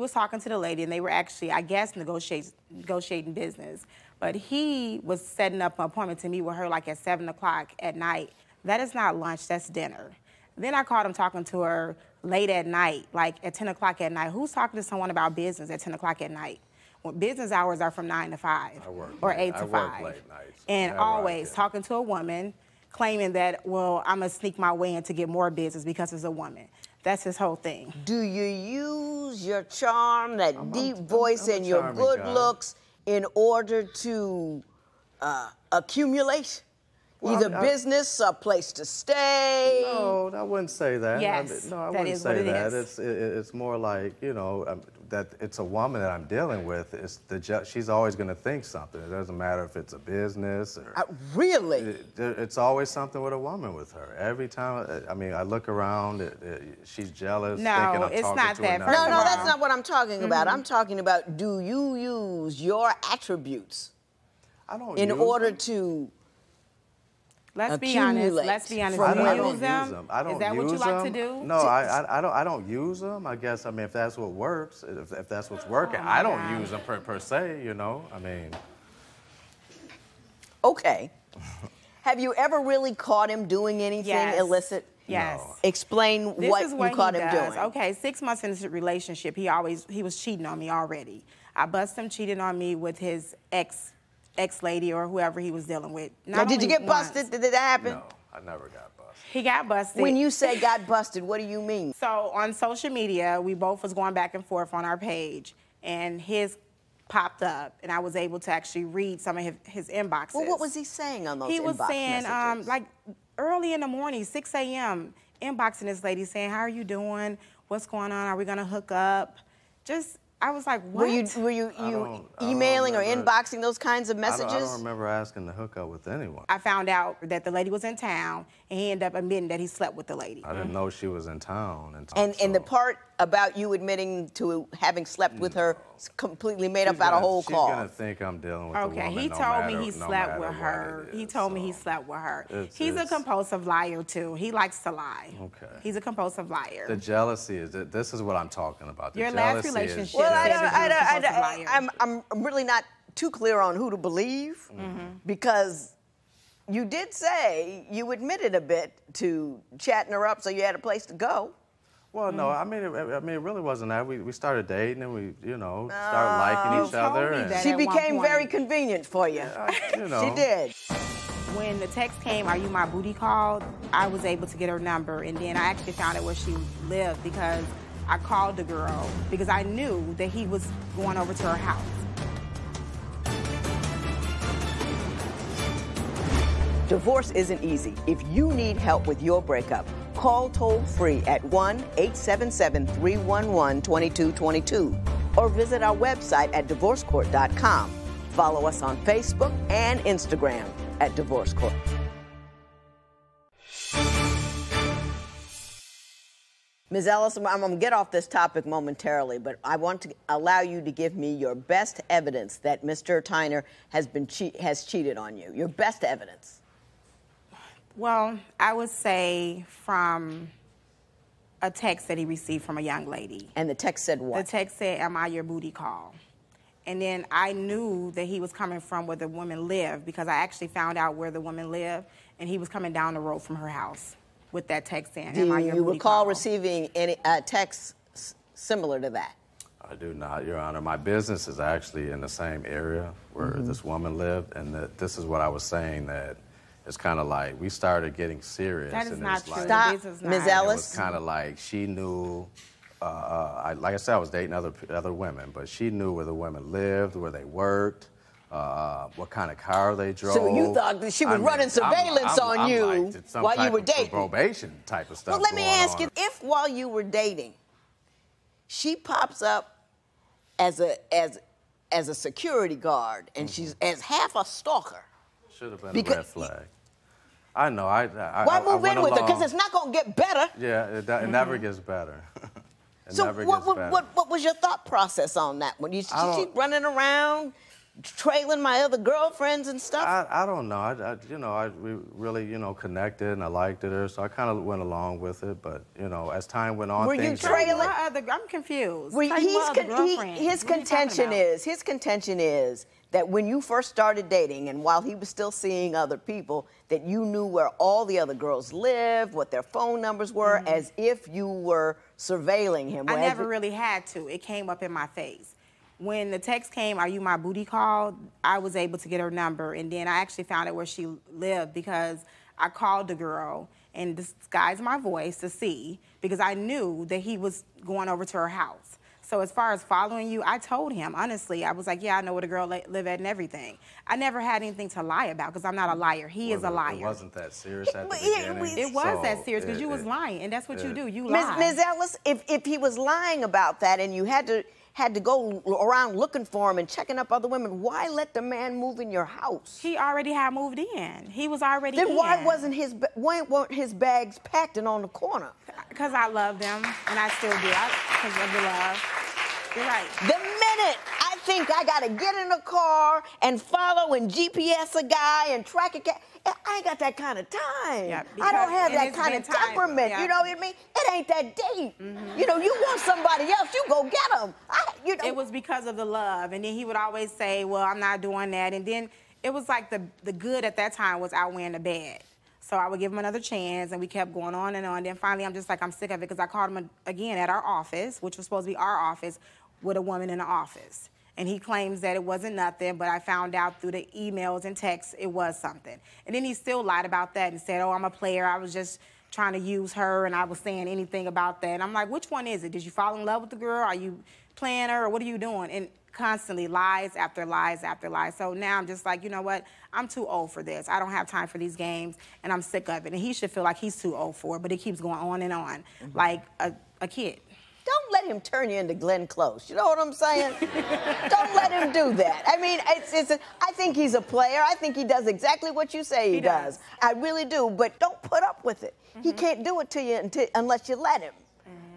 was talking to the lady, and they were actually, I guess, negotiating business. But he was setting up an appointment to meet with her like at 7 o'clock at night. That is not lunch, that's dinner. Then I caught him talking to her late at night, like at 10 o'clock at night. Who's talking to someone about business at 10 o'clock at night? Well, business hours are from 9 to 5 or 8 to 5. I work late nights. And always talking to a woman, claiming that, well, I'm going to sneak my way in to get more business because it's a woman. That's his whole thing. Do you use your charm, that deep voice, and your good looks in order to accumulate either business, a place to stay? No, I wouldn't say that. Yes, I that wouldn't is say what it that. is. It's more like, you know, that it's a woman that I'm dealing with. She's always going to think something. It doesn't matter if it's a business or... Really? It's always something with a woman with her. Every time, I mean, I look around, she's jealous, thinking I'm talking it's not to that. another No, woman. that's not what I'm talking about. I'm talking about, do you use your attributes in order to Let's be honest. Let's be honest. Do you use them? Is that what you like to do? No, I don't use them. I guess, I mean, if that's what works, if that's what's working, I don't use them per se, you know? I mean... Okay. Have you ever really caught him doing anything illicit? Yes. No. Explain what you caught him doing. Okay, 6 months into the relationship, he was cheating on me already. I busted him cheating on me with his ex-lady or whoever he was dealing with. Now, did you get busted? Did that happen? No, I never got busted. He got busted. When you say got busted, what do you mean? So on social media, we both was going back and forth on our page, and his popped up, and I was able to actually read some of his inboxes. Well, what was he saying on those inbox He was saying, messages? like, early in the morning, 6 a.m., inboxing this lady saying, how are you doing? What's going on? Are we gonna hook up? I was like, what? Were you emailing or inboxing those kinds of messages? I don't remember asking to hook up with anyone. I found out that the lady was in town, and he ended up admitting that he slept with the lady. I didn't know she was in town. And the part about you admitting to having slept with her is completely made up out of whole cloth. She's gonna think I'm dealing with a woman. Okay, he told me he slept with her. He told me he slept with her. He's a compulsive liar too. He likes to lie. Okay. He's a compulsive liar. The jealousy is this is what I'm talking about. Your last relationship. I'm really not too clear on who to believe because you did say you admitted a bit to chatting her up so you had a place to go. Well, no, I mean, it really wasn't that. We started dating and we, started liking each other. And she became very convenient for you. She did. When the text came, "Are you my booty call?" I was able to get her number, and then I actually found out where she lived because I called the girl because I knew that he was going over to her house. Divorce isn't easy. If you need help with your breakup, call toll-free at 1-877-311-2222 or visit our website at divorcecourt.com. Follow us on Facebook and Instagram at Divorce Court. Ms. Ellis, I'm going to get off this topic momentarily, but I want to allow you to give me your best evidence that Mr. Tyner has cheated on you. Your best evidence. Well, I would say from a text that he received from a young lady. And the text said what? The text said, "Am I your booty call?" And then I knew that he was coming from where the woman lived because I actually found out where the woman lived, and he was coming down the road from her house with that text saying, "Am I your booty call?" Do you recall receiving any texts similar to that? I do not, Your Honor. My business is actually in the same area where this woman lived, and this is what I was saying, that it's kind of like we started getting serious. That is not true. Stop, Ms. Ellis. It was kind of like she knew, like I said, I was dating other women, but she knew where the women lived, where they worked, what kind of car they drove. So you thought that she was running surveillance on you while you were dating? Probation type of stuff. Well, let me ask you, if while you were dating, she pops up as a security guard and she's as half a stalker. Should have been a red flag. I know. Why move in with her? Because it's not going to get better. Yeah, it never gets better. What was your thought process on that one? You keep running around, trailing my other girlfriends and stuff? I don't know. We really, connected and I liked her, so I kind of went along with it. But, as time went on, were you trailing? I'm confused. His contention is that when you first started dating and while he was still seeing other people, that you knew where all the other girls lived, what their phone numbers were, as if you were surveilling him. I never really had to. It came up in my face. When the text came, "Are you my booty call?" I was able to get her number, and then I actually found out where she lived because I called the girl and disguised my voice to see because I knew that he was going over to her house. So as far as following you, I told him, honestly, I was like, yeah, I know where the girl live at and everything. I never had anything to lie about because I'm not a liar. He is a liar. It wasn't that serious at the beginning. It was that serious because you was lying, and that's what you do. You lie. Ms. Ellis, if he was lying about that and you had to go around looking for him and checking up other women, why let the man move in your house? He already had moved in. He was already in. Then why weren't his bags packed and on the corner? Because I love them, and I still do. Because of the love. You're right. The minute I think I got to get in a car and follow and GPS a guy and track a cat, I ain't got that kind of time. Yeah, I don't have that kind of temperament. Yeah. You know what I mean? It ain't that deep. You want somebody else, you go get them. It was because of the love. And then he would always say, well, I'm not doing that. And then it was like the good at that time was outweighing the bad. So I would give him another chance, and we kept going on and on. Then finally, I'm just like, I'm sick of it because I called him again at our office, which was supposed to be our office, with a woman in the office. And he claims that it wasn't nothing, but I found out through the emails and texts it was something. And then he still lied about that and said, oh, I'm a player. I was just trying to use her, and I was saying anything about that. And I'm like, which one is it? Did you fall in love with the girl? Are you planner, or what are you doing? And constantly lies after lies after lies. So now I'm just like, you know what? I'm too old for this. I don't have time for these games, and I'm sick of it. And he should feel like he's too old for it, but it keeps going on and on, like a kid. Don't let him turn you into Glenn Close. You know what I'm saying? Don't let him do that. I mean, I think he's a player. I think he does exactly what you say he does. I really do, but don't put up with it. He can't do it to you unless you let him.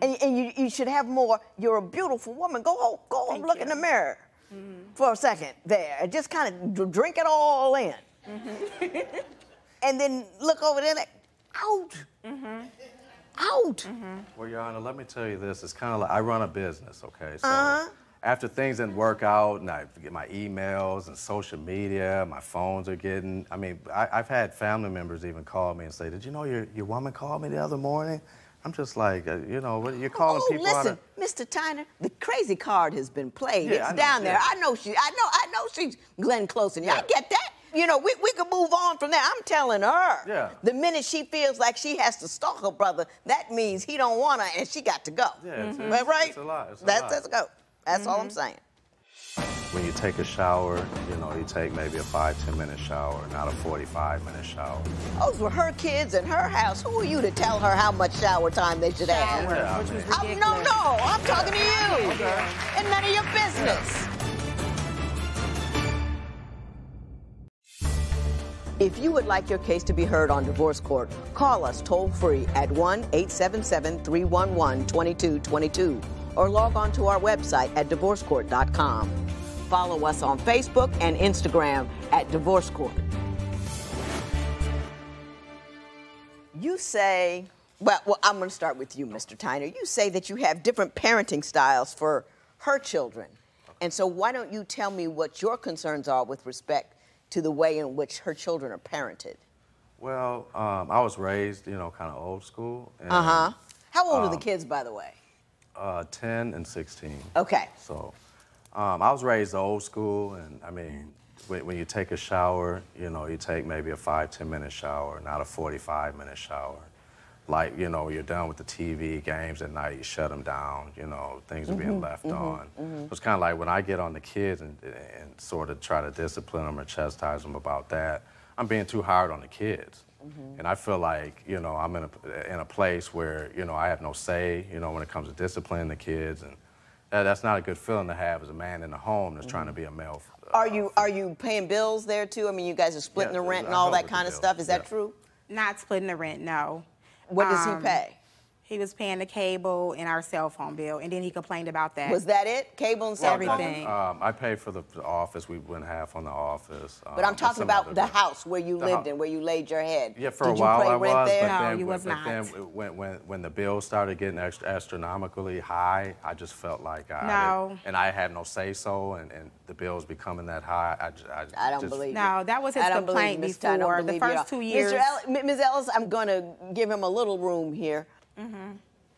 And you should have more. You're a beautiful woman. Go home, look in the mirror for a second there. And just kind of drink it all in. And then look over there like, out. Out. Well, Your Honor, let me tell you this. It's kind of like I run a business, okay? So after things didn't work out and I get my emails and social media, my phones are getting, I mean, I've had family members even call me and say, did you know your woman called me the other morning? I'm just like, you know, what you're calling people listen, out of... Mr. Tyner, the crazy card has been played. Yeah, it's down there. I know she's Glenn Close and I get that. You know, we could move on from that. I'm telling her. Yeah. The minute she feels like she has to stalk her brother, that means he don't want her and she got to go. Yeah, right? It's a lot. It's a lot. Let's go. That's all I'm saying. When you take a shower, you know, you take maybe a 5-10 minute shower, not a 45-minute shower. Those were her kids in her house. Who are you to tell her how much shower time they should have? Yeah, Which was ridiculous. No, I'm talking to you. Okay. And none of your business. If you would like your case to be heard on divorce court, call us toll-free at 1-877-311-2222 or log on to our website at divorcecourt.com. Follow us on Facebook and Instagram at Divorce Court. You say, well, I'm going to start with you, Mr. Tyner. You say that you have different parenting styles for her children. And so why don't you tell me what your concerns are with respect to the way in which her children are parented? Well, I was raised, you know, kind of old school. And, How old are the kids, by the way? 10 and 16. Okay. So I was raised old school, and I mean, when you take a shower, you know, you take maybe a 5-10 minute shower, not a 45-minute shower. Like, you know, you're done with the TV games at night, you shut them down, you know, things are being left on. So it's kind of like when I get on the kids and sort of try to discipline them or chastise them about that, I'm being too hard on the kids. And I feel like, you know, I'm in a place where, you know, I have no say, you know, when it comes to disciplining the kids. And that's not a good feeling to have as a man in the home that's trying to be a male. Are you paying bills there, too? I mean, you guys are splitting the rent and all that kind of stuff. Is that true? Not splitting the rent, no. What does he pay? He was paying the cable and our cell phone bill, and then he complained about that. Was that it? Cable and cell phone? Everything. I paid for the office. We went half on the office. But I'm talking about the house where you lived in, where you laid your head. Yeah, for a while I was, there? but No, then, you was but not. then when the bills started getting astronomically high, I just felt like and I had no say-so, and the bills becoming that high, I don't believe No, that was his complaint before. The first 2 years. Ms. Ellis, I'm going to give him a little room here.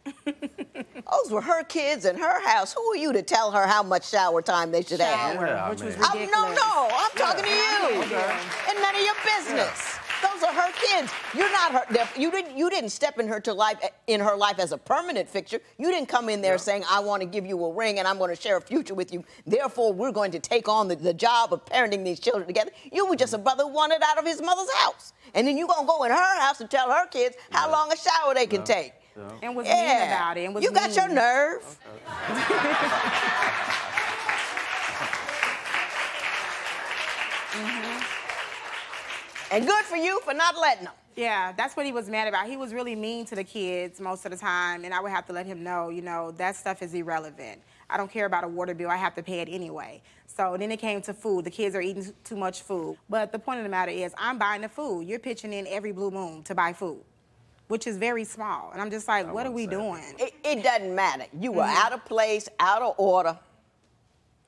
Those were her kids in her house. Who are you to tell her how much shower time they should have? Which was ridiculous. No, I'm talking to you. And none of your business. Those are her kids. You're not her. You didn't step in her life as a permanent fixture. You didn't come in there saying, I want to give you a ring and I'm going to share a future with you. Therefore, we're going to take on the job of parenting these children together. You were just a brother who wanted out of his mother's house. And then you're going to go in her house and tell her kids how long a shower they can take. And was mean about it. And was you got your nerve. And good for you for not letting them. Yeah, that's what he was mad about. He was really mean to the kids most of the time, and I would have to let him know, you know, that stuff is irrelevant. I don't care about a water bill. I have to pay it anyway. So then it came to food. The kids are eating too much food. But the point of the matter is, I'm buying the food. You're pitching in every blue moon to buy food, which is very small. And I'm just like, what are we doing? It doesn't matter. You were out of place, out of order.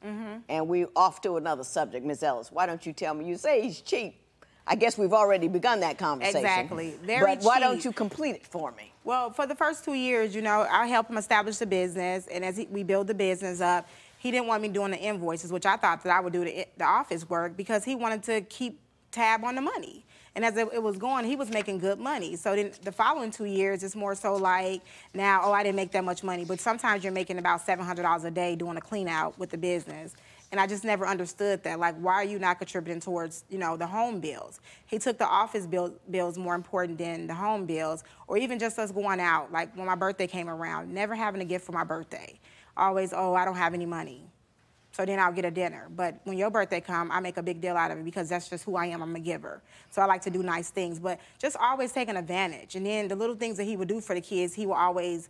And we're off to another subject. Ms. Ellis, why don't you tell me? You say he's cheap. I guess we've already begun that conversation. Exactly. Very cheap. But why don't you complete it for me? Well, for the first 2 years, you know, I helped him establish the business. And as we build the business up, he didn't want me doing the invoices, which I thought that I would do the office work because he wanted to keep tab on the money. And as it was going, he was making good money. So then the following 2 years, it's more so like, now, oh, I didn't make that much money. But sometimes you're making about $700 a day doing a clean out with the business. And I just never understood that. Like, why are you not contributing towards, you know, the home bills? He took the office bills more important than the home bills, or even just us going out. Like, when my birthday came around, never having a gift for my birthday. Always, oh, I don't have any money. So then I'll get a dinner. But when your birthday comes, I make a big deal out of it because that's just who I am. I'm a giver. So I like to do nice things. But just always taking advantage. And then the little things that he would do for the kids, he would always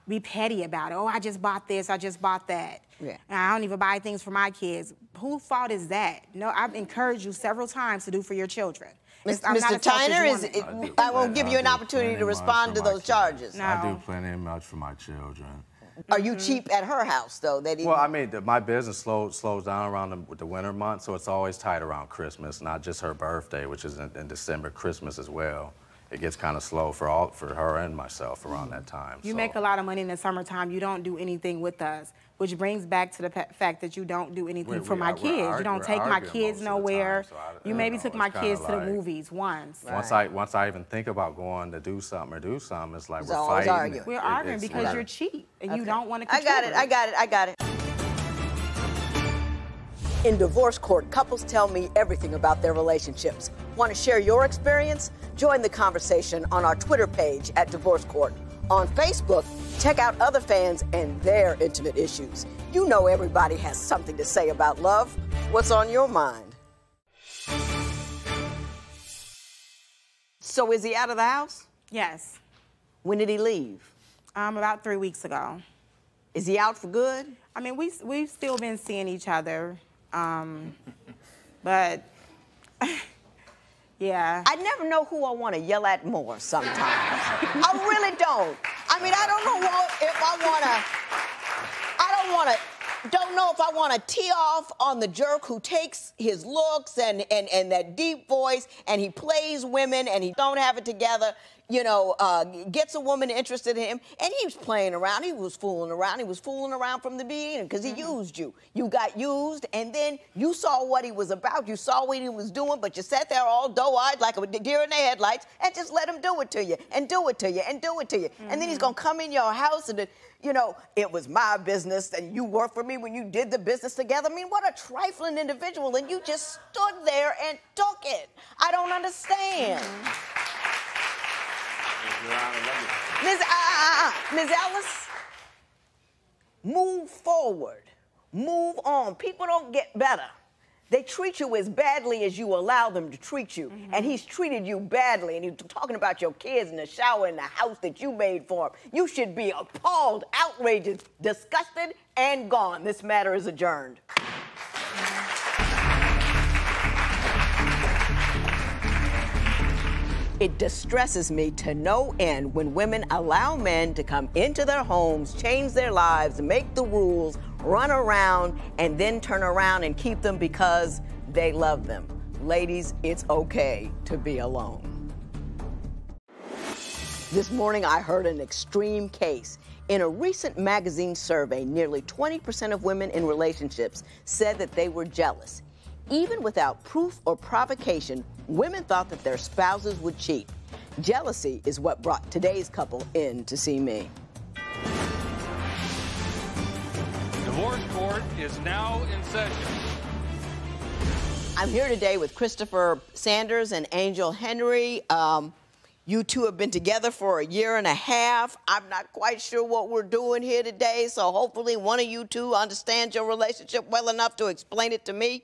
be petty about it. Oh, I just bought this, I just bought that. Yeah. And I don't even buy things for my kids. Whose fault is that? No, I've encouraged you several times to do for your children. Mr. Tyner, I won't give you an opportunity to respond to those charges. No. I do plenty much for my children. Are you cheap at her house, though? Well, I mean, my business slows down around the winter months, so it's always tight around Christmas, not just her birthday, which is in December, Christmas as well. It gets kind of slow for her and myself around that time. You make a lot of money in the summertime. You don't do anything with us, which brings back to the fact that you don't do anything for my kids. You don't take my kids nowhere. You maybe took my kids to the movies once. Right. Once I even think about going to do something, it's like we're fighting. We're arguing because you're cheap and you don't want to contribute. I got it. In divorce court, couples tell me everything about their relationships. Want to share your experience? Join the conversation on our Twitter page at Divorce Court. On Facebook, check out other fans and their intimate issues. You know everybody has something to say about love. What's on your mind? So is he out of the house? Yes. When did he leave? About 3 weeks ago. Is he out for good? I mean, we've still been seeing each other. But yeah. I never know who I want to yell at more sometimes. I really don't. I mean, I don't know if I want to tee off on the jerk who takes his looks and that deep voice and he plays women and he don't have it together, you know, gets a woman interested in him, and he was playing around. He was fooling around. He was fooling around from the beginning because he used you. You got used, and then you saw what he was about. You saw what he was doing, but you sat there all doe-eyed like a deer in the headlights and just let him do it to you and do it to you and do it to you. And then he's going to come in your house and, you know, it was my business and you worked for me when you did the business together. I mean, what a trifling individual, and you just stood there and took it. I don't understand. Ms. Ellis, move forward. Move on. People don't get better. They treat you as badly as you allow them to treat you. And he's treated you badly. And he's talking about your kids in the shower in the house that you made for him. You should be appalled, outraged, disgusted, and gone. This matter is adjourned. It distresses me to no end when women allow men to come into their homes, change their lives, make the rules, run around, and then turn around and keep them because they love them. Ladies, it's okay to be alone. This morning, I heard an extreme case. In a recent magazine survey, nearly 20% of women in relationships said that they were jealous. Even without proof or provocation, women thought that their spouses would cheat. Jealousy is what brought today's couple in to see me. Divorce court is now in session. I'm here today with Christopher Sanders and Angel Henry. You two have been together for 1.5 years. I'm not quite sure what we're doing here today, so hopefully one of you two understands your relationship well enough to explain it to me.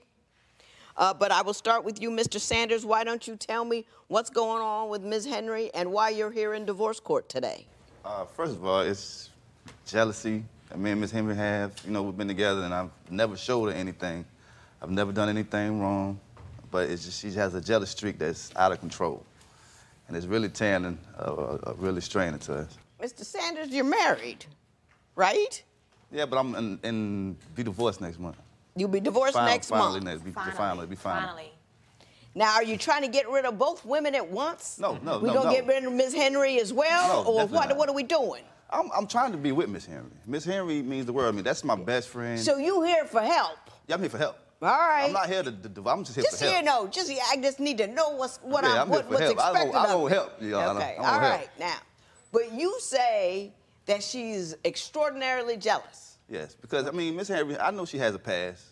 But I will start with you, Mr. Sanders. Why don't you tell me what's going on with Ms. Henry and why you're here in divorce court today? First of all, it's jealousy that me and Ms. Henry have. You know, we've been together, and I've never showed her anything. I've never done anything wrong, but it's just she has a jealous streak that's out of control. And it's really tearing, really straining to us. Mr. Sanders, you're married, right? Yeah, but I'm be divorced next month. You'll be divorced next month? Finally. Now, are you trying to get rid of both women at once? No. We gonna get rid of Ms. Henry as well? No, or what are we doing? I'm trying to be with Ms. Henry. Ms. Henry means the world to me. That's my best friend. So you here for help? Yeah, I'm here for help. All right. I'm not here to I'm just here for help. I just need to know what's I'm here for what's help. expected I of want me. help, Your Honor. Okay, I want all help. right, now. But you say that she's extraordinarily jealous. Yes, because, I mean, Miss Henry, I know she has a past,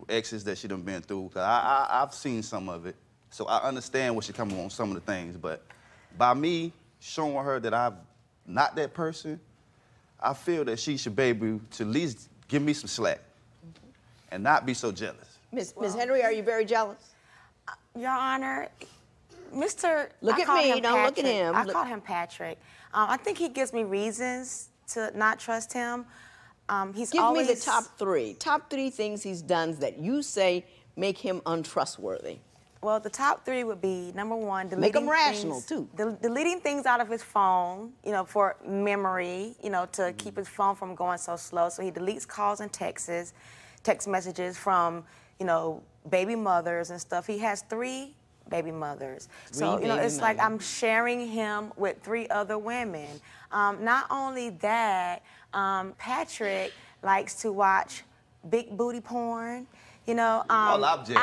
exes that she done been through, because I've seen some of it. So I understand where she coming on some of the things, but by me showing her that I'm not that person, I feel that she should be able to at least give me some slack and not be so jealous. Miss Henry, are you very jealous? Your Honor, Mr. Look I at call me, him don't look at Patrick. him. I Look- call him Patrick. I think he gives me reasons to not trust him. He's Give always... me the top three things he's done that you say make him untrustworthy. Well, the top three would be, number one, deleting Make 'em rational, things, too. Deleting things out of his phone, for memory, to keep his phone from going so slow. So he deletes calls and text messages from, baby mothers and stuff. He has 3 baby mothers. So, it's like I'm sharing him with 3 other women. Not only that, Patrick likes to watch big booty porn. Object.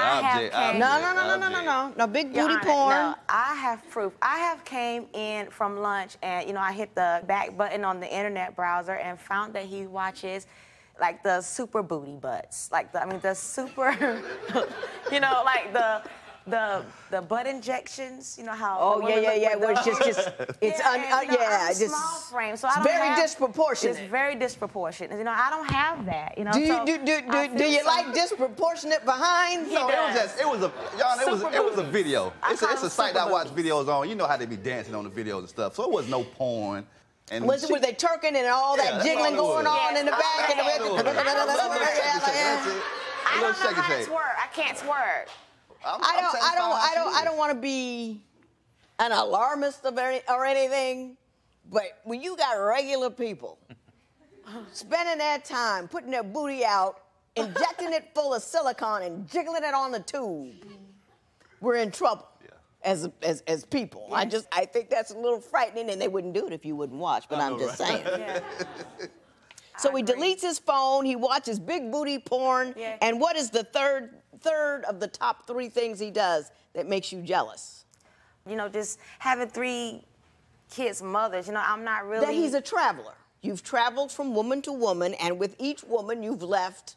No, big Your booty Honor, porn. No, I have proof. I have came in from lunch and, I hit the back button on the internet browser and found that he watches like the super booty butts. The super, like the butt injections, how... Oh, yeah, where it's just it's I'm just small frame, so I don't very have, disproportionate. It's very disproportionate. I don't have that, Do you like disproportionate behind? No, it was a video. It's a site that I watch videos on. You know how they be dancing on the videos and stuff. So it was no porn. And were they turking and all that jiggling going on in the back? I don't know how to twerk. I can't twerk. I don't want to be an alarmist or anything, but when you got regular people spending their time putting their booty out, injecting it full of silicone and jiggling it on the tube, we're in trouble as people. Yes. I think that's a little frightening, and they wouldn't do it if you wouldn't watch, but I'm just saying. Yeah. So he deletes his phone, he watches big booty porn, and what is the third of the top 3 things he does that makes you jealous? Just having 3 kids' mothers, I'm not really... That he's a traveler. You've traveled from woman to woman, and with each woman you've left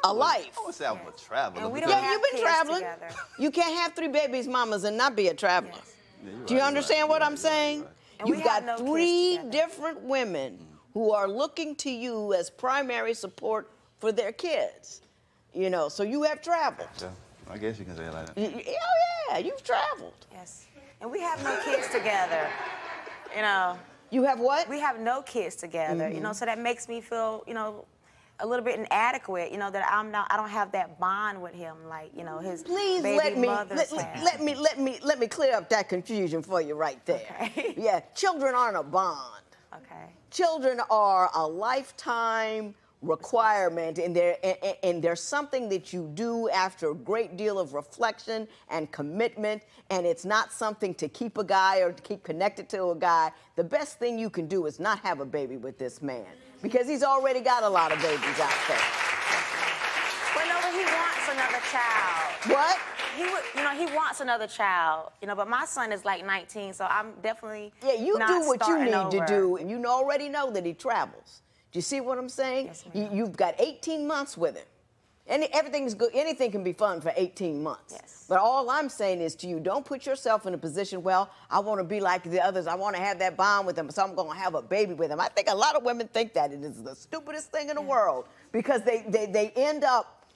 a life. I would say I'm a traveler. And we don't have you've been kids traveling. together. You can't have 3 babies' mamas and not be a traveler. Do you understand what I'm saying? And we You've have got no 3 kids different women who are looking to you as primary support for their kids. So you have traveled. Yeah, I guess you can say it like that. Yeah, you've traveled. Yes. And we have no kids together. You have what? We have no kids together. So that makes me feel, a little bit inadequate. That I don't have that bond with him, like his baby mothers have. Let me clear up that confusion for you right there. Okay. Yeah, children aren't a bond. Okay. Children are a lifetime requirement, and they're something that you do after a great deal of reflection and commitment, and it's not something to keep a guy or to keep connected to a guy. The best thing you can do is not have a baby with this man, because he's already got a lot of babies out there. Well, no, but he wants another child. What? He wants another child, but my son is like 19, so I'm definitely you not do what you need starting to over. do, and you already know that he travels. Do you see what I'm saying? Yes, ma'am. You've got 18 months with him. Everything's good. Anything can be fun for 18 months. Yes. But all I'm saying is to you, don't put yourself in a position, well, I want to be like the others. I want to have that bond with him, so I'm going to have a baby with him. I think a lot of women think that it is the stupidest thing in the world, because they end up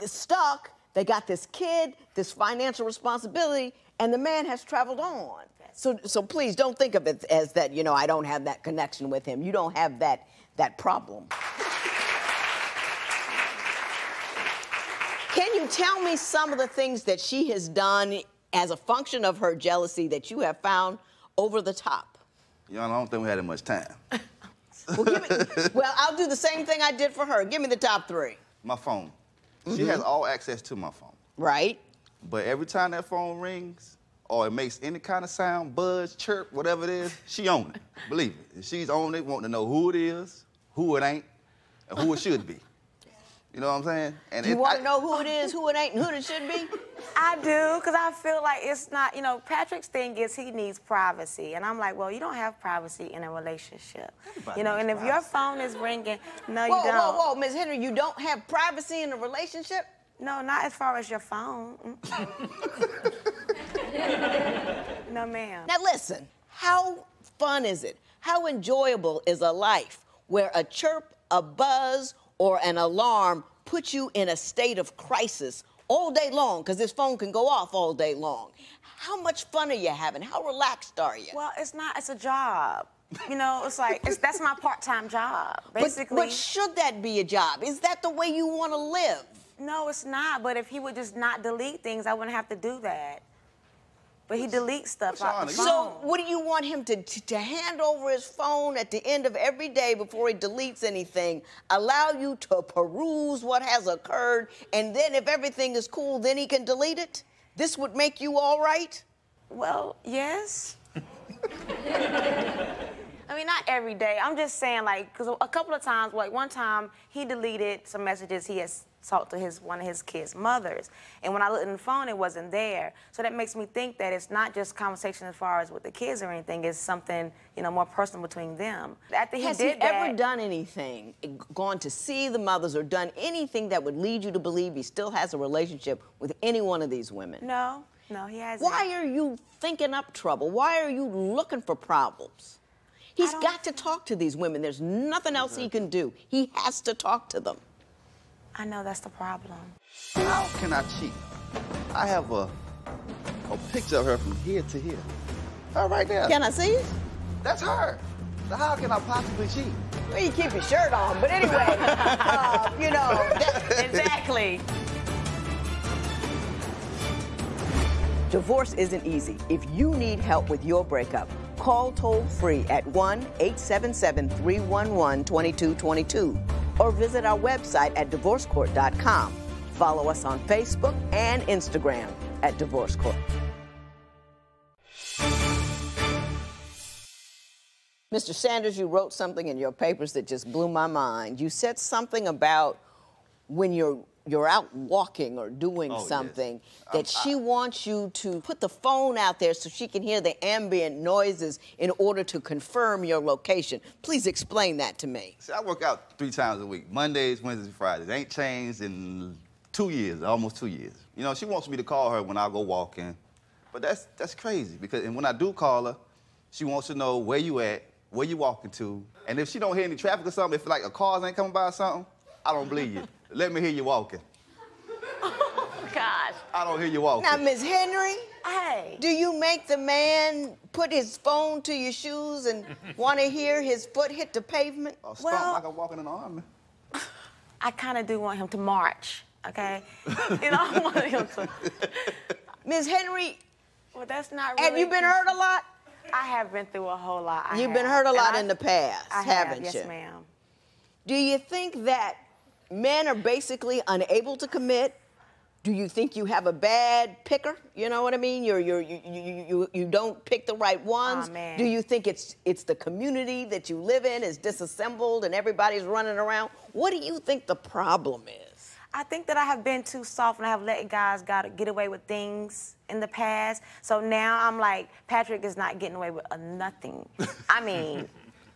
stuck. They got this kid, this financial responsibility, and the man has traveled on. Yes. So please don't think of it as that, I don't have that connection with him. You don't have that problem. Can you tell me some of the things that she has done as a function of her jealousy that you have found over the top? Your Honor, I don't think we had that much time. Well, I'll do the same thing I did for her. Give me the top 3. My phone. She has all access to my phone. Right. But every time that phone rings, or it makes any kind of sound, buzz, chirp, whatever it is, she on it. Believe it. She's on it, wanting to know who it is, who it ain't, and who it should be. You know what I'm saying? And You want to know who it is, who it ain't, and who it should be? I do, because I feel like it's not, you know, Patrick's thing is he needs privacy. And I'm like, well, you don't have privacy in a relationship. Everybody You know, needs and if your phone is ringing, no, you don't. Whoa, Ms. Henry, you don't have privacy in a relationship? No, not as far as your phone. No, ma'am. Now listen, how fun is it? How enjoyable is a life where a chirp, a buzz, or an alarm puts you in a state of crisis all day long, because this phone can go off all day long? How much fun are you having? How relaxed are you? Well, it's not, it's a job. You know, it's like, that's my part-time job, basically. But should that be a job? Is that the way you want to live? No, it's not, but if he would just not delete things, I wouldn't have to do that. But he deletes stuff off the phone. So what do you want him to hand over his phone at the end of every day before he deletes anything, allow you to peruse what has occurred, and then if everything is cool, then he can delete it? This would make you all right? Well, yes. I mean, not every day. I'm just saying, like, because a couple of times, like one time, he deleted some messages he has talked to one of his kids' mothers. And when I looked in the phone, it wasn't there. So that makes me think that it's not just conversation as far as with the kids or anything. It's something, you know, more personal between them. After he Has did he that, ever done anything, gone to see the mothers, or done anything that would lead you to believe he still has a relationship with any one of these women? No, he hasn't. Why are you thinking up trouble? Why are you looking for problems? He's got to talk to these women. There's nothing else he can do. He has to talk to them. I know that's the problem. How can I cheat? I have a picture of her from here to here. Her right there. Can I see it? That's her. So how can I possibly cheat? Well, you keep your shirt on, but anyway, you know. Exactly. Divorce isn't easy. If you need help with your breakup, call toll-free at 1-877-311-2222 or visit our website at divorcecourt.com. Follow us on Facebook and Instagram at Divorce Court. Mr. Sanders, you wrote something in your papers that just blew my mind. You said something about when you're out walking or doing something, that she wants you to put the phone out there so she can hear the ambient noises in order to confirm your location. Please explain that to me. See, I work out 3 times a week, Mondays, Wednesdays, Fridays. It ain't changed in 2 years, almost 2 years. You know, she wants me to call her when I go walking, but that's crazy, because and when I do call her, she wants to know where you at, where you walking to, and if she don't hear any traffic or something, if like a car ain't coming by or something, I don't believe you. Let me hear you walking. Oh, gosh. I don't hear you walking. Now, Ms. Henry, hey, do you make the man put his phone to your shoes and want to hear his foot hit the pavement? Or stomp like I'm walking in the army. I kind of do want him to march, okay? You know, I want him to. Ms. Henry, well, that's not really. have you been hurt a lot? I have been through a whole lot. You've been hurt a lot in the past, haven't you? Yes, ma'am. Do you think that men are basically unable to commit? Do you think you have a bad picker? You know what I mean? You don't pick the right ones. Oh, man. Do you think it's the community that you live in is disassembled and everybody's running around? What do you think the problem is? I think that I have been too soft and I have let guys get away with things in the past. So now I'm like, Patrick is not getting away with nothing. I mean,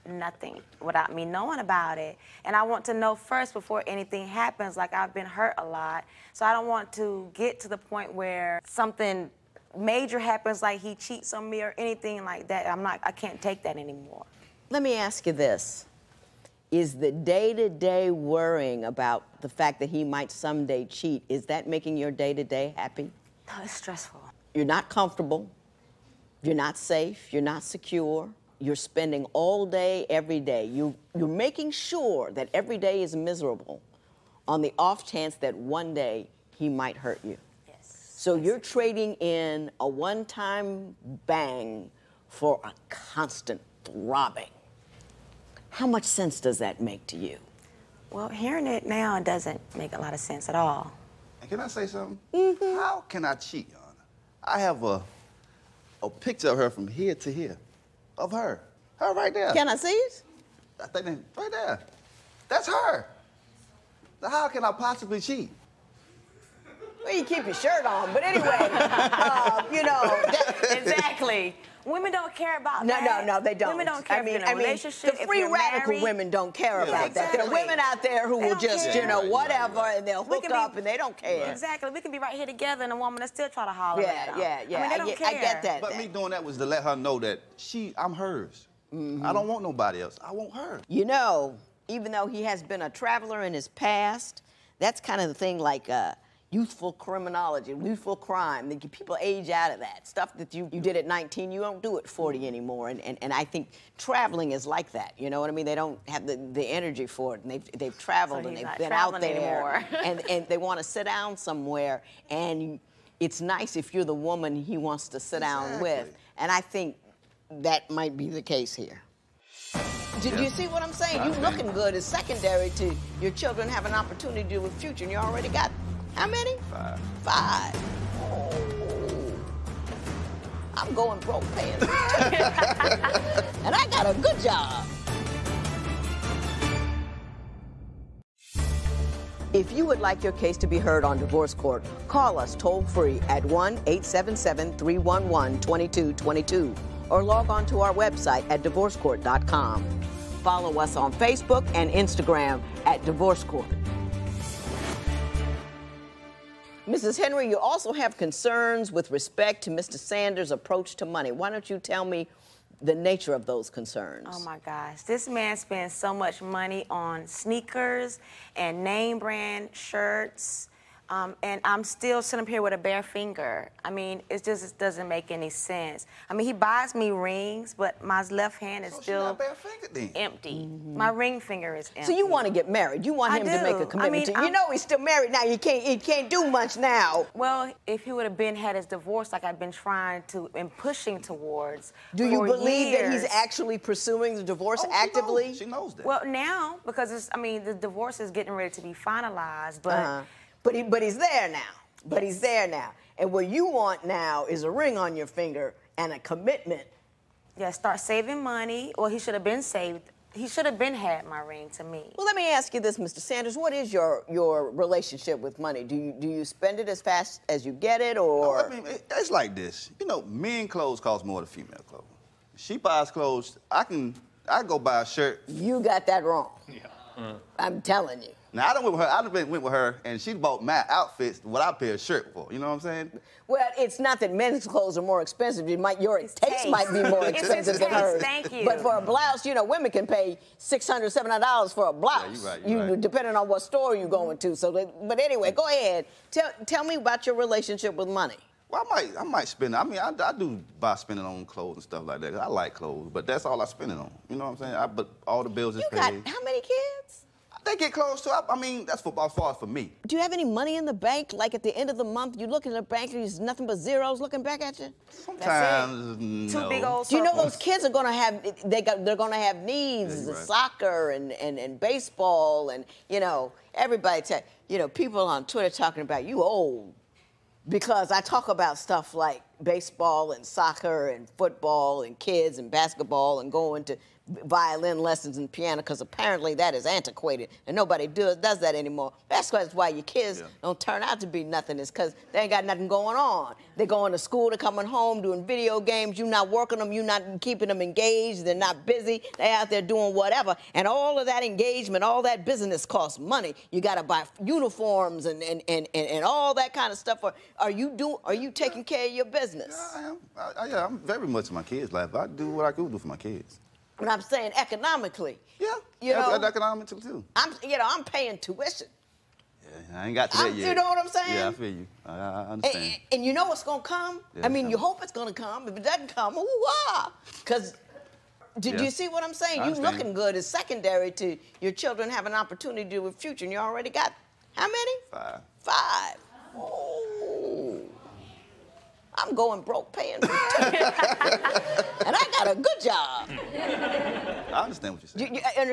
nothing without me knowing about it. And I want to know first before anything happens. Like, I've been hurt a lot. So I don't want to get to the point where something major happens, like he cheats on me or anything like that. I can't take that anymore. Let me ask you this. Is the day-to-day worrying about the fact that he might someday cheat, is that making your day-to-day happy? No, it's stressful. You're not comfortable. You're not safe. You're not secure. You're spending all day, every day. You're making sure that every day is miserable on the off chance that one day he might hurt you. Yes. So you're trading in a one-time bang for a constant throbbing. How much sense does that make to you? Well, hearing it now, it doesn't make a lot of sense at all. And can I say something? Mm-hmm. How can I cheat, Your Honor? I have a picture of her from here to here. Of her. Her right there. Can I see it? I think right there. That's her. How can I possibly cheat? Well, you keep your shirt on, but anyway, you know, Exactly. Women don't care about that. No, they don't. Women don't care if you're in a relationship, the free if you're radical married. women don't care about that. There are women out there who will just, you know, whatever, and they'll hook up and they don't care. Exactly. We can be right here together and a woman will still try to holler at them. Yeah. I mean, they don't care. I get that. But me doing that was to let her know that I'm hers. I don't want nobody else. I want her. You know, even though he has been a traveler in his past, that's kind of the thing like youthful criminology, youthful crime. People age out of that. Stuff that you did at 19, you don't do at 40 anymore. And I think traveling is like that. You know what I mean? They don't have the energy for it. And they've traveled and they've been out there. and they want to sit down somewhere. And it's nice if you're the woman he wants to sit down with. And I think that might be the case here. Do you see what I'm saying? You looking good is secondary to your children have an opportunity to do with future. And you already got how many? 5. 5. Oh. I'm going broke paying. And I got a good job. If you would like your case to be heard on divorce court, call us toll-free at 1-877-311-2222 or log on to our website at divorcecourt.com. Follow us on Facebook and Instagram at Divorce Court. Mrs. Henry, you also have concerns with respect to Mr. Sanders' approach to money. Why don't you tell me the nature of those concerns? Oh my gosh, this man spends so much money on sneakers and name brand shirts, and I'm still sitting up here with a bare finger. I mean, it just doesn't make any sense. I mean, he buys me rings, but my left hand is still empty. My ring finger is empty. So you want to get married? You want him to make a commitment to you? You know he's still married now. He can't do much now. Well, if he would have had his divorce like I've been trying to and pushing towards. Do you believe that he's actually pursuing the divorce actively? She knows that. Well, now because the divorce is getting ready to be finalized, but. But he's there now. But he's there now. And what you want now is a ring on your finger and a commitment. Yeah, start saving money. Well, he should have been saved. He should have been had my ring to me. Well, let me ask you this, Mr. Sanders. What is your relationship with money? Do you spend it as fast as you get it, or? I mean, it's like this. You know, men clothes cost more than female clothes. She buys clothes. I go buy a shirt. You got that wrong. Yeah. I'm telling you. Now, I went with her, and she bought my outfits, what I pay a shirt for. You know what I'm saying? Well, it's not that men's clothes are more expensive. Your taste might be more expensive than hers. Thank you. But for a blouse, you know, women can pay $600, $700 for a blouse. Yeah, you're right. Depending on what store you're going to. But anyway, go ahead. Tell me about your relationship with money. Well, I might spend it. I mean, I do buy spending on clothes and stuff like that. I like clothes, but that's all I spend it on. You know what I'm saying? But all the bills is paid. You got how many kids? They get close to. I mean, that's as far as for me. Do you have any money in the bank? Like at the end of the month, you look in the bank and there's nothing but zeros looking back at you? Sometimes, no. 2 big old circles. Do you know those kids are going to have, they're going to have needs, Yeah, right. soccer and baseball and, you know, everybody, people on Twitter talking about you old. Because I talk about stuff like baseball and soccer and football and kids and basketball and going to violin lessons and piano, because apparently that is antiquated and nobody does that anymore. That's why your kids don't turn out to be nothing, is because they ain't got nothing going on. They're going to school, they're coming home, doing video games, you're not working them, you're not keeping them engaged, they're not busy, they're out there doing whatever. And all of that engagement, all that business costs money. You got to buy uniforms and all that kind of stuff. Are you taking care of your business? Yeah, I am. I'm very much in my kids' life. I do what I could do for my kids. And I'm saying economically. Yeah, you know, economically too. I'm paying tuition. Yeah, I ain't got to that yet. You know what I'm saying? Yeah, I feel you. I understand. And you know what's gonna come? Yeah, I mean, you hope it's gonna come. If it doesn't come, ooh-ah. Because, do you see what I'm saying? You looking good is secondary to your children have an opportunity to do with future, and you already got how many? 5. 5. Oh. I'm going broke paying for it. And I got a good job. I understand what you're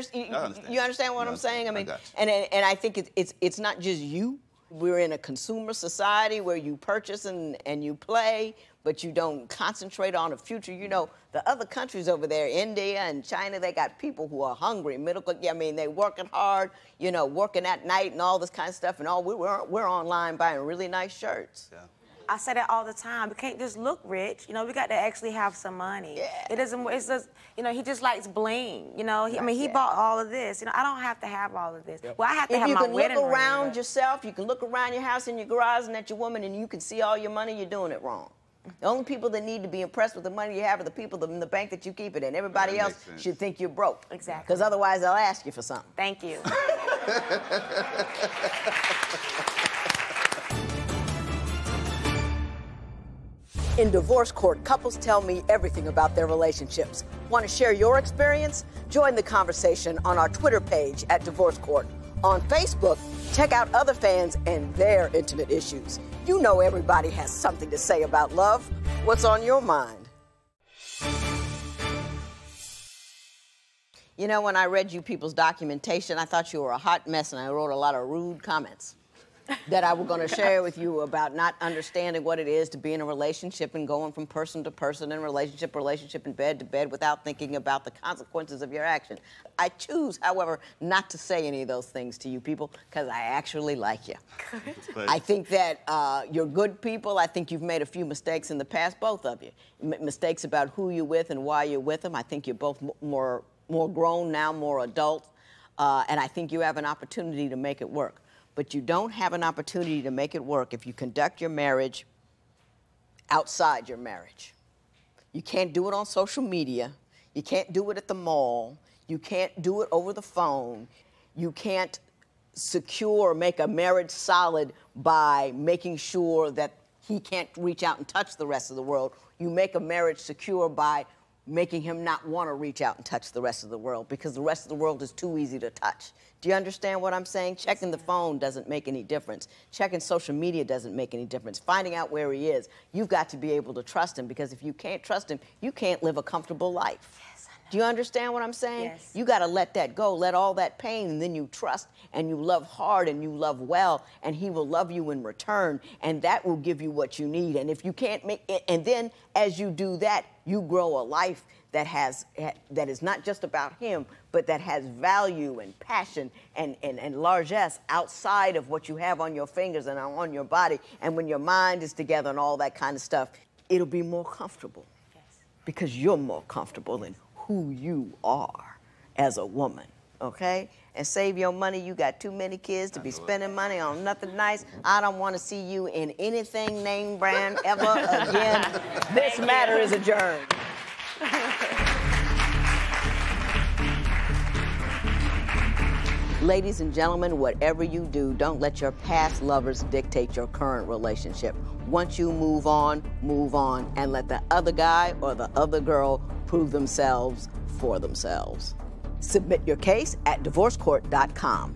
saying. You understand what I'm saying? I mean, and I think it's not just you. We're in a consumer society where you purchase and you play, but you don't concentrate on a future. You know, the other countries over there, India and China, they got people who are hungry, I mean, they working hard, you know, working at night and all this kind of stuff, and all we're online buying really nice shirts. Yeah. I say that all the time. We can't just look rich. You know, we got to actually have some money. Yeah. It doesn't, it's just, you know, he just likes bling. You know, I mean, he bought all of this. You know, I don't have to have all of this. Well, I have to have my wedding ring. If you can look around yourself, you can look around your house and your garage and at your woman and you can see all your money, you're doing it wrong. The only people that need to be impressed with the money you have are the people in the bank that you keep it in. Everybody else should think you're broke. Exactly. Because otherwise they'll ask you for something. Thank you. In divorce court, couples tell me everything about their relationships. Want to share your experience? Join the conversation on our Twitter page at Divorce Court. On Facebook, check out other fans and their intimate issues. You know everybody has something to say about love. What's on your mind? You know, when I read you people's documentation, I thought you were a hot mess, and I wrote a lot of rude comments that I was going to share with you about not understanding what it is to be in a relationship and going from person to person and relationship and bed to bed without thinking about the consequences of your action. I choose, however, not to say any of those things to you people because I actually like you. I think that you're good people. I think you've made a few mistakes in the past, both of you. Mistakes about who you're with and why you're with them. I think you're both more grown now, more adult, and I think you have an opportunity to make it work. But you don't have an opportunity to make it work if you conduct your marriage outside your marriage. You can't do it on social media. You can't do it at the mall. You can't do it over the phone. You can't secure or make a marriage solid by making sure that he can't reach out and touch the rest of the world. You make a marriage secure by making him not want to reach out and touch the rest of the world because the rest of the world is too easy to touch. Do you understand what I'm saying? Checking the phone doesn't make any difference. Checking social media doesn't make any difference. Finding out where he is, you've got to be able to trust him because if you can't trust him, you can't live a comfortable life. Yes, I know. Do you understand what I'm saying? Yes. You got to let that go, let all that pain, and then you trust and you love hard and you love well, and he will love you in return, and that will give you what you need. And if you can't make it, and then as you do that, you grow a life that is not just about him, but that has value and passion and largesse outside of what you have on your fingers and on your body. And when your mind is together and all that kind of stuff, it'll be more comfortable. Yes. Because you're more comfortable in who you are as a woman, okay? And save your money. You got too many kids to be spending money on nothing nice. I don't want to see you in anything name brand ever again. This matter is adjourned. Ladies and gentlemen, whatever you do, don't let your past lovers dictate your current relationship. Once you move on, and let the other guy or the other girl prove themselves for themselves. Submit your case at divorcecourt.com.